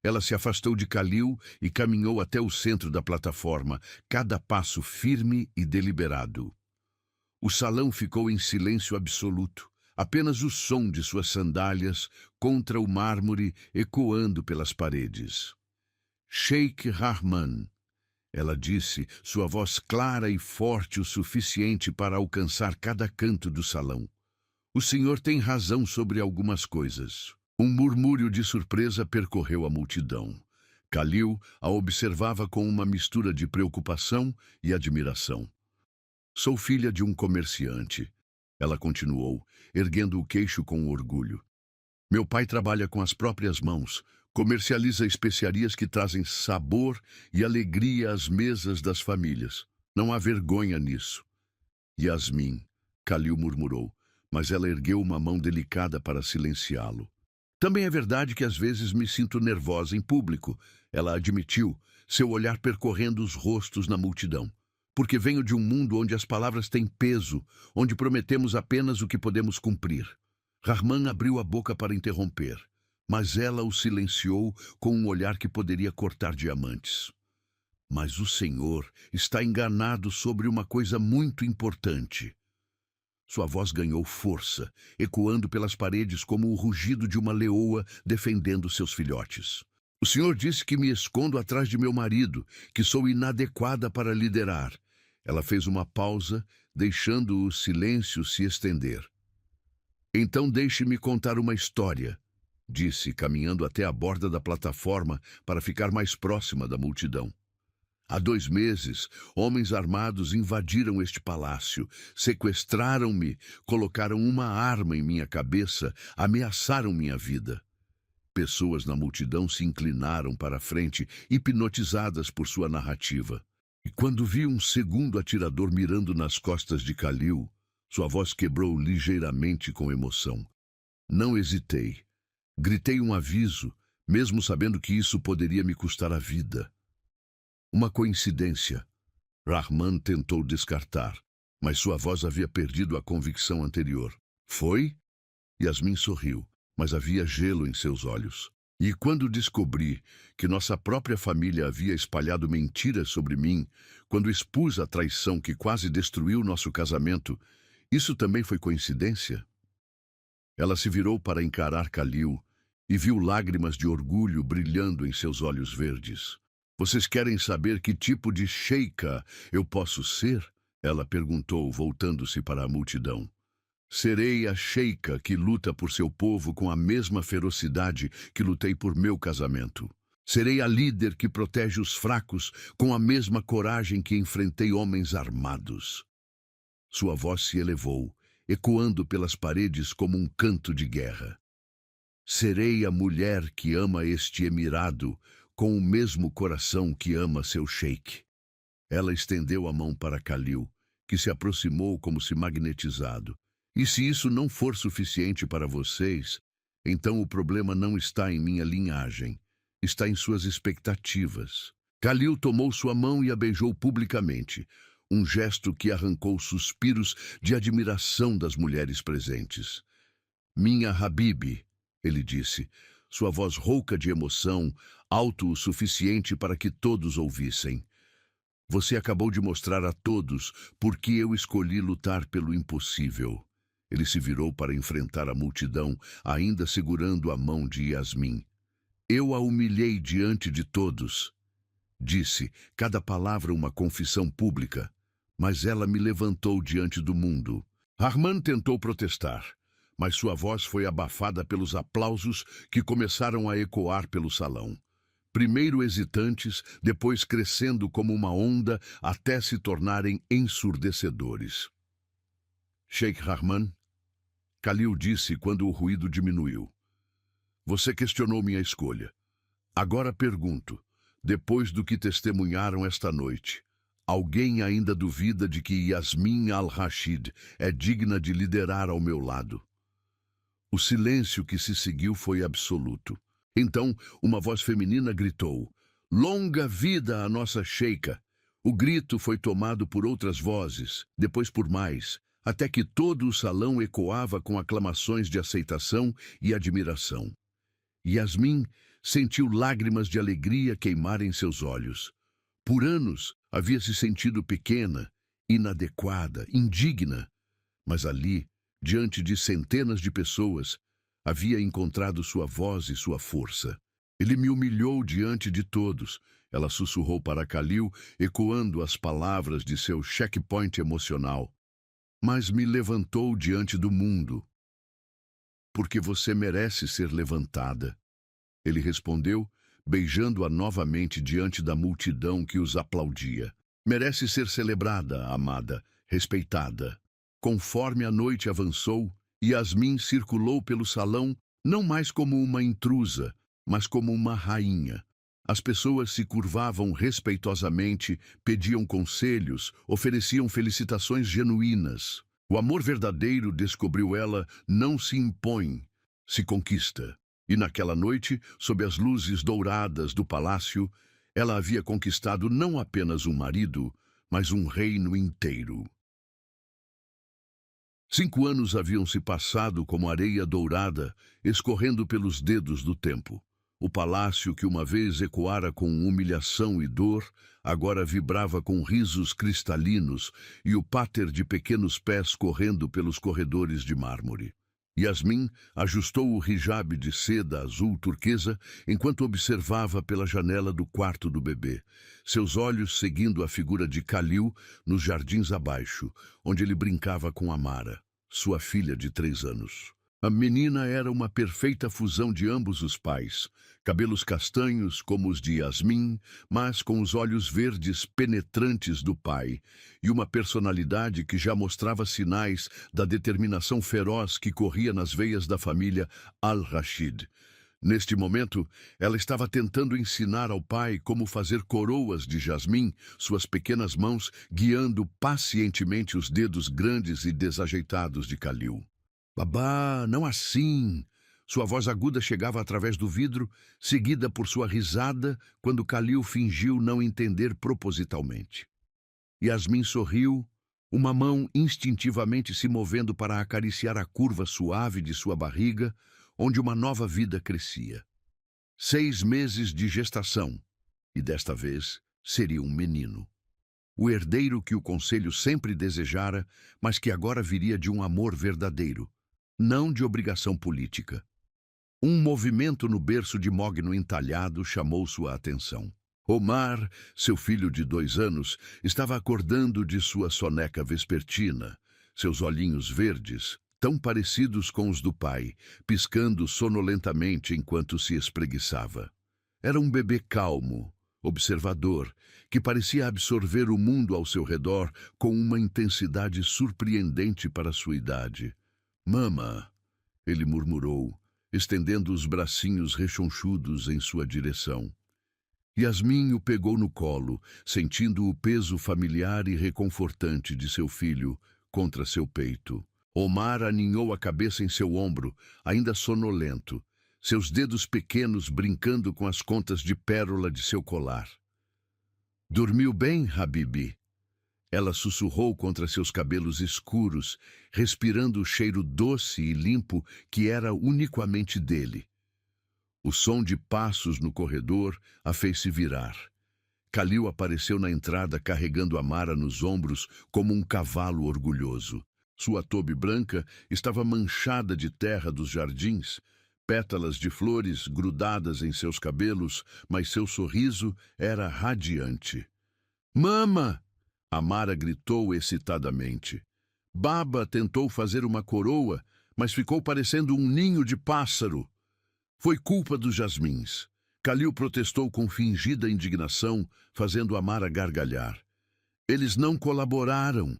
Ela se afastou de Khalil e caminhou até o centro da plataforma, cada passo firme e deliberado. O salão ficou em silêncio absoluto, apenas o som de suas sandálias contra o mármore ecoando pelas paredes. Sheikh Rahman, ela disse, sua voz clara e forte o suficiente para alcançar cada canto do salão. O senhor tem razão sobre algumas coisas. Um murmúrio de surpresa percorreu a multidão. Khalil a observava com uma mistura de preocupação e admiração. Sou filha de um comerciante, ela continuou, erguendo o queixo com orgulho. Meu pai trabalha com as próprias mãos, comercializa especiarias que trazem sabor e alegria às mesas das famílias. Não há vergonha nisso. Yasmin, Khalil murmurou, mas ela ergueu uma mão delicada para silenciá-lo. Também é verdade que às vezes me sinto nervosa em público, ela admitiu, seu olhar percorrendo os rostos na multidão. Porque venho de um mundo onde as palavras têm peso, onde prometemos apenas o que podemos cumprir. Rahman abriu a boca para interromper, mas ela o silenciou com um olhar que poderia cortar diamantes. Mas o senhor está enganado sobre uma coisa muito importante. Sua voz ganhou força, ecoando pelas paredes como o rugido de uma leoa defendendo seus filhotes. O senhor disse que me escondo atrás de meu marido, que sou inadequada para liderar. Ela fez uma pausa, deixando o silêncio se estender. Então deixe-me contar uma história, disse, caminhando até a borda da plataforma para ficar mais próxima da multidão. Há 2 meses, homens armados invadiram este palácio, sequestraram-me, colocaram uma arma em minha cabeça, ameaçaram minha vida. Pessoas na multidão se inclinaram para a frente, hipnotizadas por sua narrativa. E quando vi um segundo atirador mirando nas costas de Khalil, sua voz quebrou ligeiramente com emoção. Não hesitei. Gritei um aviso, mesmo sabendo que isso poderia me custar a vida. Uma coincidência. Rahman tentou descartar, mas sua voz havia perdido a convicção anterior. Foi? Yasmin sorriu, mas havia gelo em seus olhos. E quando descobri que nossa própria família havia espalhado mentiras sobre mim, quando expus a traição que quase destruiu nosso casamento, isso também foi coincidência? Ela se virou para encarar Khalil e viu lágrimas de orgulho brilhando em seus olhos verdes. Vocês querem saber que tipo de sheika eu posso ser? Ela perguntou, voltando-se para a multidão. Serei a sheika que luta por seu povo com a mesma ferocidade que lutei por meu casamento. Serei a líder que protege os fracos com a mesma coragem que enfrentei homens armados. Sua voz se elevou, ecoando pelas paredes como um canto de guerra. Serei a mulher que ama este emirado com o mesmo coração que ama seu sheik. Ela estendeu a mão para Khalil, que se aproximou como se magnetizado. E se isso não for suficiente para vocês, então o problema não está em minha linhagem, está em suas expectativas. Khalil tomou sua mão e a beijou publicamente, um gesto que arrancou suspiros de admiração das mulheres presentes. Minha Habibi, ele disse, sua voz rouca de emoção, alto o suficiente para que todos ouvissem. Você acabou de mostrar a todos por que eu escolhi lutar pelo impossível. Ele se virou para enfrentar a multidão, ainda segurando a mão de Yasmin. Eu a humilhei diante de todos. Disse, cada palavra uma confissão pública, mas ela me levantou diante do mundo. Rahman tentou protestar, mas sua voz foi abafada pelos aplausos que começaram a ecoar pelo salão. Primeiro hesitantes, depois crescendo como uma onda até se tornarem ensurdecedores. Sheikh Rahman, Khalil disse quando o ruído diminuiu. Você questionou minha escolha. Agora pergunto, depois do que testemunharam esta noite, alguém ainda duvida de que Yasmin al-Rashid é digna de liderar ao meu lado? O silêncio que se seguiu foi absoluto. Então, uma voz feminina gritou, longa vida à nossa sheika. O grito foi tomado por outras vozes, depois por mais, até que todo o salão ecoava com aclamações de aceitação e admiração. Yasmin sentiu lágrimas de alegria queimar em seus olhos. Por anos, havia se sentido pequena, inadequada, indigna, mas ali, diante de centenas de pessoas, havia encontrado sua voz e sua força. Ele me humilhou diante de todos, ela sussurrou para Khalil, ecoando as palavras de seu checkpoint emocional. Mas me levantou diante do mundo. Porque você merece ser levantada. Ele respondeu, beijando-a novamente diante da multidão que os aplaudia. Merece ser celebrada, amada, respeitada. Conforme a noite avançou, Yasmin circulou pelo salão não mais como uma intrusa, mas como uma rainha. As pessoas se curvavam respeitosamente, pediam conselhos, ofereciam felicitações genuínas. O amor verdadeiro, descobriu ela, não se impõe, se conquista. E naquela noite, sob as luzes douradas do palácio, ela havia conquistado não apenas um marido, mas um reino inteiro. 5 anos haviam se passado como areia dourada, escorrendo pelos dedos do tempo. O palácio que uma vez ecoara com humilhação e dor, agora vibrava com risos cristalinos e o páter de pequenos pés correndo pelos corredores de mármore. Yasmin ajustou o hijab de seda azul turquesa enquanto observava pela janela do quarto do bebê, seus olhos seguindo a figura de Khalil nos jardins abaixo, onde ele brincava com Amara, sua filha de 3 anos. A menina era uma perfeita fusão de ambos os pais, cabelos castanhos como os de Yasmin, mas com os olhos verdes penetrantes do pai, e uma personalidade que já mostrava sinais da determinação feroz que corria nas veias da família Al-Rashid. Neste momento, ela estava tentando ensinar ao pai como fazer coroas de jasmim, suas pequenas mãos guiando pacientemente os dedos grandes e desajeitados de Khalil. Babá, não assim! Sua voz aguda chegava através do vidro, seguida por sua risada, quando Khalil fingiu não entender propositalmente. Yasmin sorriu, uma mão instintivamente se movendo para acariciar a curva suave de sua barriga, onde uma nova vida crescia. 6 meses de gestação, e desta vez seria um menino. O herdeiro que o conselho sempre desejara, mas que agora viria de um amor verdadeiro, não de obrigação política. Um movimento no berço de mogno entalhado chamou sua atenção. Omar, seu filho de 2 anos, estava acordando de sua soneca vespertina, seus olhinhos verdes, tão parecidos com os do pai, piscando sonolentamente enquanto se espreguiçava. Era um bebê calmo, observador, que parecia absorver o mundo ao seu redor com uma intensidade surpreendente para sua idade. Mama, ele murmurou, estendendo os bracinhos rechonchudos em sua direção. Yasmin o pegou no colo, sentindo o peso familiar e reconfortante de seu filho contra seu peito. Omar aninhou a cabeça em seu ombro, ainda sonolento, seus dedos pequenos brincando com as contas de pérola de seu colar. Dormiu bem, Habibi? Ela sussurrou contra seus cabelos escuros, respirando o cheiro doce e limpo que era unicamente dele. O som de passos no corredor a fez se virar. Khalil apareceu na entrada carregando Amara nos ombros como um cavalo orgulhoso. Sua toube branca estava manchada de terra dos jardins, pétalas de flores grudadas em seus cabelos, mas seu sorriso era radiante. "Mama!" Amara gritou excitadamente. Baba tentou fazer uma coroa, mas ficou parecendo um ninho de pássaro. Foi culpa dos jasmins. Khalil protestou com fingida indignação, fazendo Amara gargalhar. Eles não colaboraram.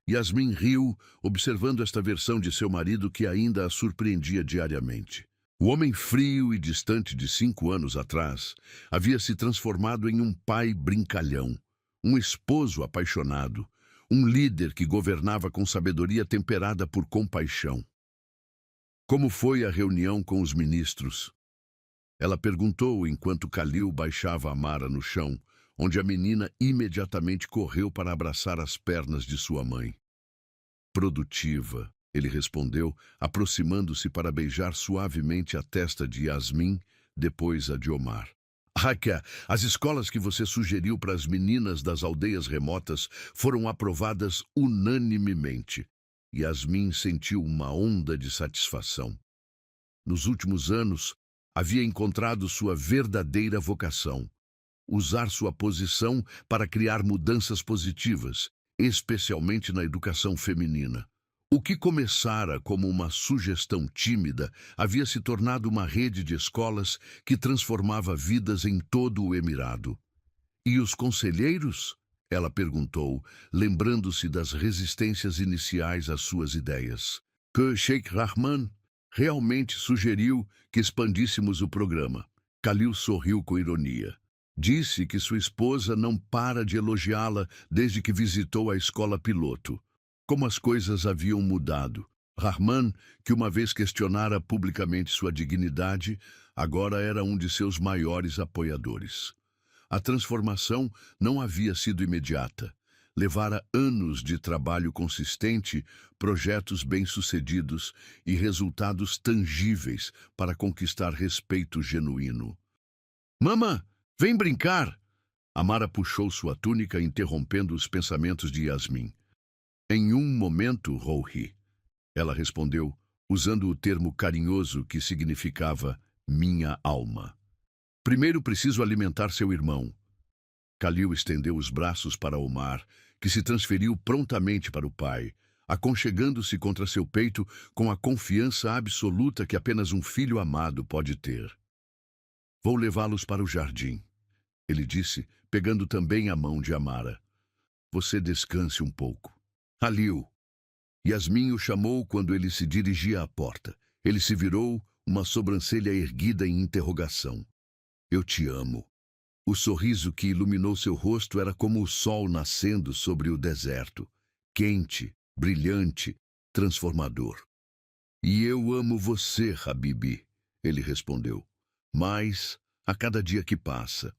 Yasmin riu, observando esta versão de seu marido que ainda a surpreendia diariamente. O homem frio e distante de 5 anos atrás havia se transformado em um pai brincalhão, um esposo apaixonado, um líder que governava com sabedoria temperada por compaixão. Como foi a reunião com os ministros? Ela perguntou enquanto Khalil baixava Amara no chão, onde a menina imediatamente correu para abraçar as pernas de sua mãe. Produtiva, ele respondeu, aproximando-se para beijar suavemente a testa de Yasmin, depois a de Omar. Raquel, as escolas que você sugeriu para as meninas das aldeias remotas foram aprovadas unanimemente. Yasmin sentiu uma onda de satisfação. Nos últimos anos, havia encontrado sua verdadeira vocação: usar sua posição para criar mudanças positivas, especialmente na educação feminina. O que começara como uma sugestão tímida havia se tornado uma rede de escolas que transformava vidas em todo o Emirado. E os conselheiros? Ela perguntou, lembrando-se das resistências iniciais às suas ideias. Que Sheikh Rahman realmente sugeriu que expandíssemos o programa. Khalil sorriu com ironia. Disse que sua esposa não para de elogiá-la desde que visitou a escola piloto. Como as coisas haviam mudado. Rahman, que uma vez questionara publicamente sua dignidade, agora era um de seus maiores apoiadores. A transformação não havia sido imediata. Levara anos de trabalho consistente, projetos bem-sucedidos e resultados tangíveis para conquistar respeito genuíno. "Mamã, vem brincar!" Amara puxou sua túnica, interrompendo os pensamentos de Yasmin. "Em um momento, Rouhi," ela respondeu, usando o termo carinhoso que significava minha alma. "Primeiro preciso alimentar seu irmão." Khalil estendeu os braços para Omar, que se transferiu prontamente para o pai, aconchegando-se contra seu peito com a confiança absoluta que apenas um filho amado pode ter. "Vou levá-los para o jardim," ele disse, pegando também a mão de Amara. "Você descanse um pouco." "Khalil." Yasmin o chamou quando ele se dirigia à porta. Ele se virou, uma sobrancelha erguida em interrogação. "Eu te amo." O sorriso que iluminou seu rosto era como o sol nascendo sobre o deserto, quente, brilhante, transformador. "E eu amo você, Habibi," ele respondeu, "mas a cada dia que passa."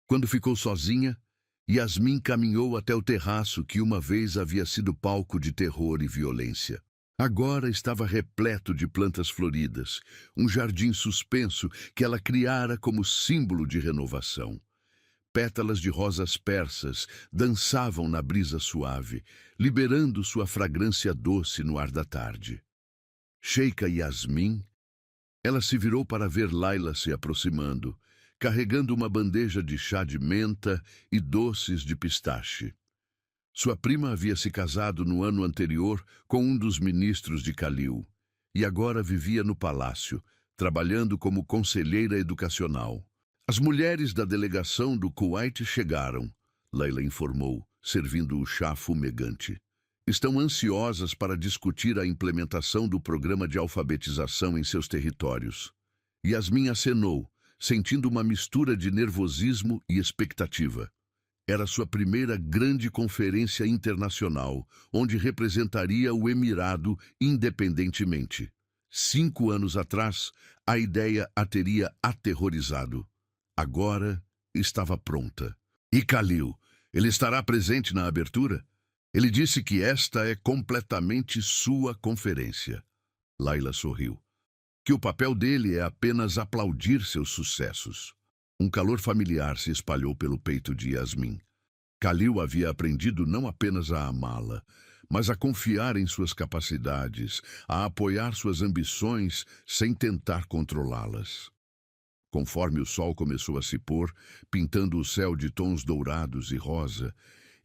Quando ficou sozinha, Yasmin caminhou até o terraço que uma vez havia sido palco de terror e violência. Agora estava repleto de plantas floridas, um jardim suspenso que ela criara como símbolo de renovação. Pétalas de rosas persas dançavam na brisa suave, liberando sua fragrância doce no ar da tarde. Sheikha Yasmin? Ela se virou para ver Laila se aproximando, carregando uma bandeja de chá de menta e doces de pistache. Sua prima havia se casado no ano anterior com um dos ministros de Khalil e agora vivia no palácio, trabalhando como conselheira educacional. As mulheres da delegação do Kuwait chegaram, Laila informou, servindo o chá fumegante. Estão ansiosas para discutir a implementação do programa de alfabetização em seus territórios. Yasmin acenou, sentindo uma mistura de nervosismo e expectativa. Era sua primeira grande conferência internacional, onde representaria o Emirado independentemente. 5 anos atrás, a ideia a teria aterrorizado. Agora estava pronta. E Khalil, ele estará presente na abertura? Ele disse que esta é completamente sua conferência. Laila sorriu. Que o papel dele é apenas aplaudir seus sucessos. Um calor familiar se espalhou pelo peito de Yasmin. Khalil havia aprendido não apenas a amá-la, mas a confiar em suas capacidades, a apoiar suas ambições sem tentar controlá-las. Conforme o sol começou a se pôr, pintando o céu de tons dourados e rosa,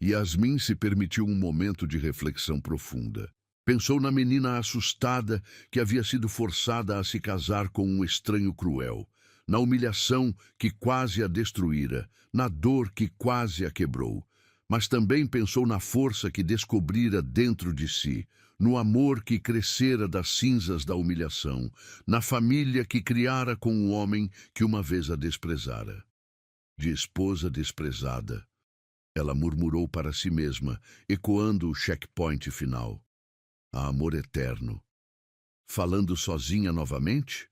Yasmin se permitiu um momento de reflexão profunda. Pensou na menina assustada que havia sido forçada a se casar com um estranho cruel, na humilhação que quase a destruíra, na dor que quase a quebrou. Mas também pensou na força que descobrira dentro de si, no amor que crescera das cinzas da humilhação, na família que criara com o homem que uma vez a desprezara. De esposa desprezada, ela murmurou para si mesma, ecoando o checkpoint final. A amor eterno. Falando sozinha novamente?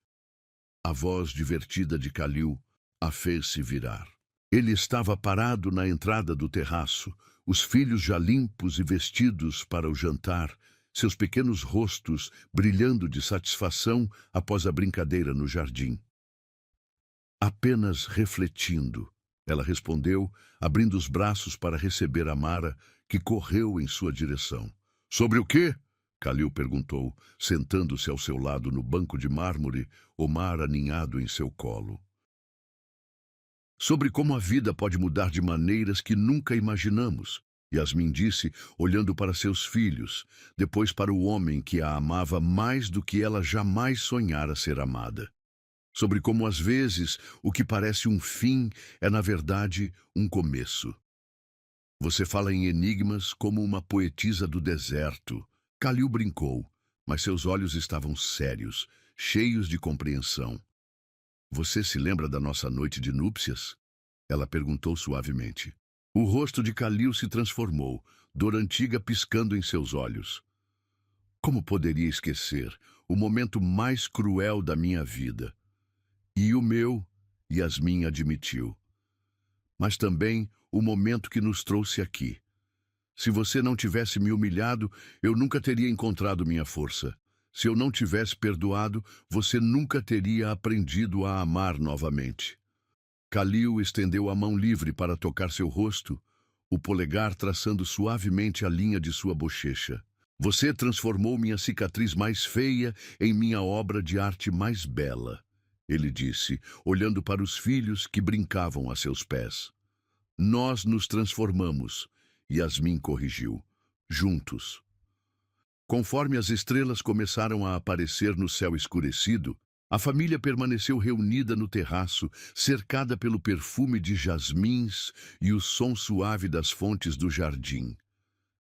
A voz divertida de Khalil a fez-se virar. Ele estava parado na entrada do terraço, os filhos já limpos e vestidos para o jantar, seus pequenos rostos brilhando de satisfação após a brincadeira no jardim. Apenas refletindo, ela respondeu, abrindo os braços para receber Amara, que correu em sua direção. Sobre o quê? Khalil perguntou, sentando-se ao seu lado no banco de mármore, Omar aninhado em seu colo. Sobre como a vida pode mudar de maneiras que nunca imaginamos, Yasmin disse, olhando para seus filhos, depois para o homem que a amava mais do que ela jamais sonhara ser amada. Sobre como, às vezes, o que parece um fim é, na verdade, um começo. Você fala em enigmas como uma poetisa do deserto. Khalil brincou, mas seus olhos estavam sérios, cheios de compreensão. Você se lembra da nossa noite de núpcias? Ela perguntou suavemente. O rosto de Khalil se transformou, dor antiga piscando em seus olhos. Como poderia esquecer o momento mais cruel da minha vida? E o meu, Yasmin admitiu. Mas também o momento que nos trouxe aqui. Se você não tivesse me humilhado, eu nunca teria encontrado minha força. Se eu não tivesse perdoado, você nunca teria aprendido a amar novamente. Khalil estendeu a mão livre para tocar seu rosto, o polegar traçando suavemente a linha de sua bochecha. Você transformou minha cicatriz mais feia em minha obra de arte mais bela, ele disse, olhando para os filhos que brincavam a seus pés. Nós nos transformamos, Yasmin corrigiu, juntos. Conforme as estrelas começaram a aparecer no céu escurecido, a família permaneceu reunida no terraço, cercada pelo perfume de jasmins e o som suave das fontes do jardim.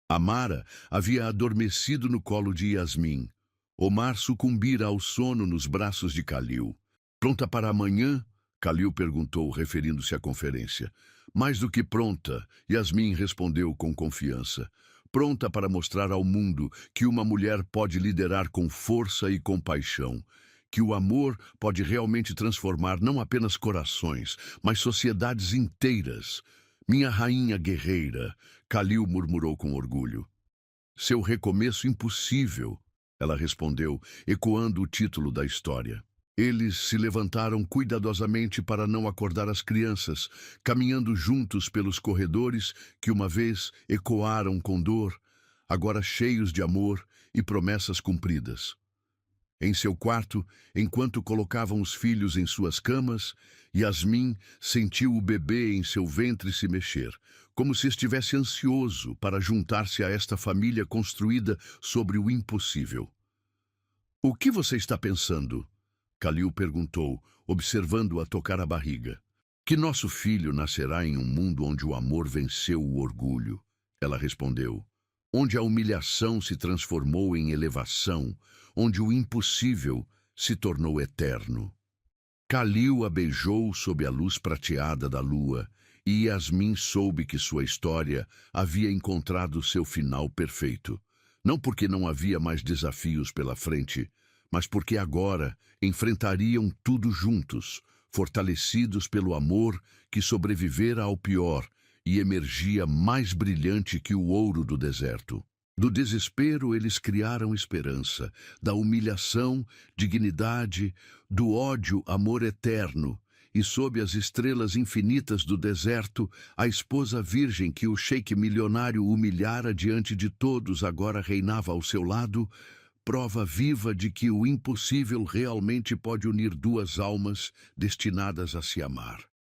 Amara havia adormecido no colo de Yasmin. Omar sucumbira ao sono nos braços de Khalil. Pronta para amanhã? Khalil perguntou, referindo-se à conferência. Mais do que pronta, Yasmin respondeu com confiança. Pronta para mostrar ao mundo que uma mulher pode liderar com força e compaixão, que o amor pode realmente transformar não apenas corações, mas sociedades inteiras. Minha rainha guerreira, Khalil murmurou com orgulho. Seu recomeço impossível, ela respondeu, ecoando o título da história. Eles se levantaram cuidadosamente para não acordar as crianças, caminhando juntos pelos corredores que uma vez ecoaram com dor, agora cheios de amor e promessas cumpridas. Em seu quarto, enquanto colocavam os filhos em suas camas, Yasmin sentiu o bebê em seu ventre se mexer, como se estivesse ansioso para juntar-se a esta família construída sobre o impossível. O que você está pensando? Khalil perguntou, observando-a tocar a barriga. Que nosso filho nascerá em um mundo onde o amor venceu o orgulho, ela respondeu. Onde a humilhação se transformou em elevação, onde o impossível se tornou eterno. Khalil a beijou sob a luz prateada da lua, E Yasmin soube que sua história havia encontrado seu final perfeito. Não porque não havia mais desafios pela frente, mas porque agora enfrentariam tudo juntos, fortalecidos pelo amor que sobrevivera ao pior e emergia mais brilhante que o ouro do deserto. Do desespero eles criaram esperança, da humilhação, dignidade, do ódio, amor eterno, e sob as estrelas infinitas do deserto, a esposa virgem que o sheik milionário humilhara diante de todos agora reinava ao seu lado, prova viva de que o impossível realmente pode unir duas almas destinadas a se amar.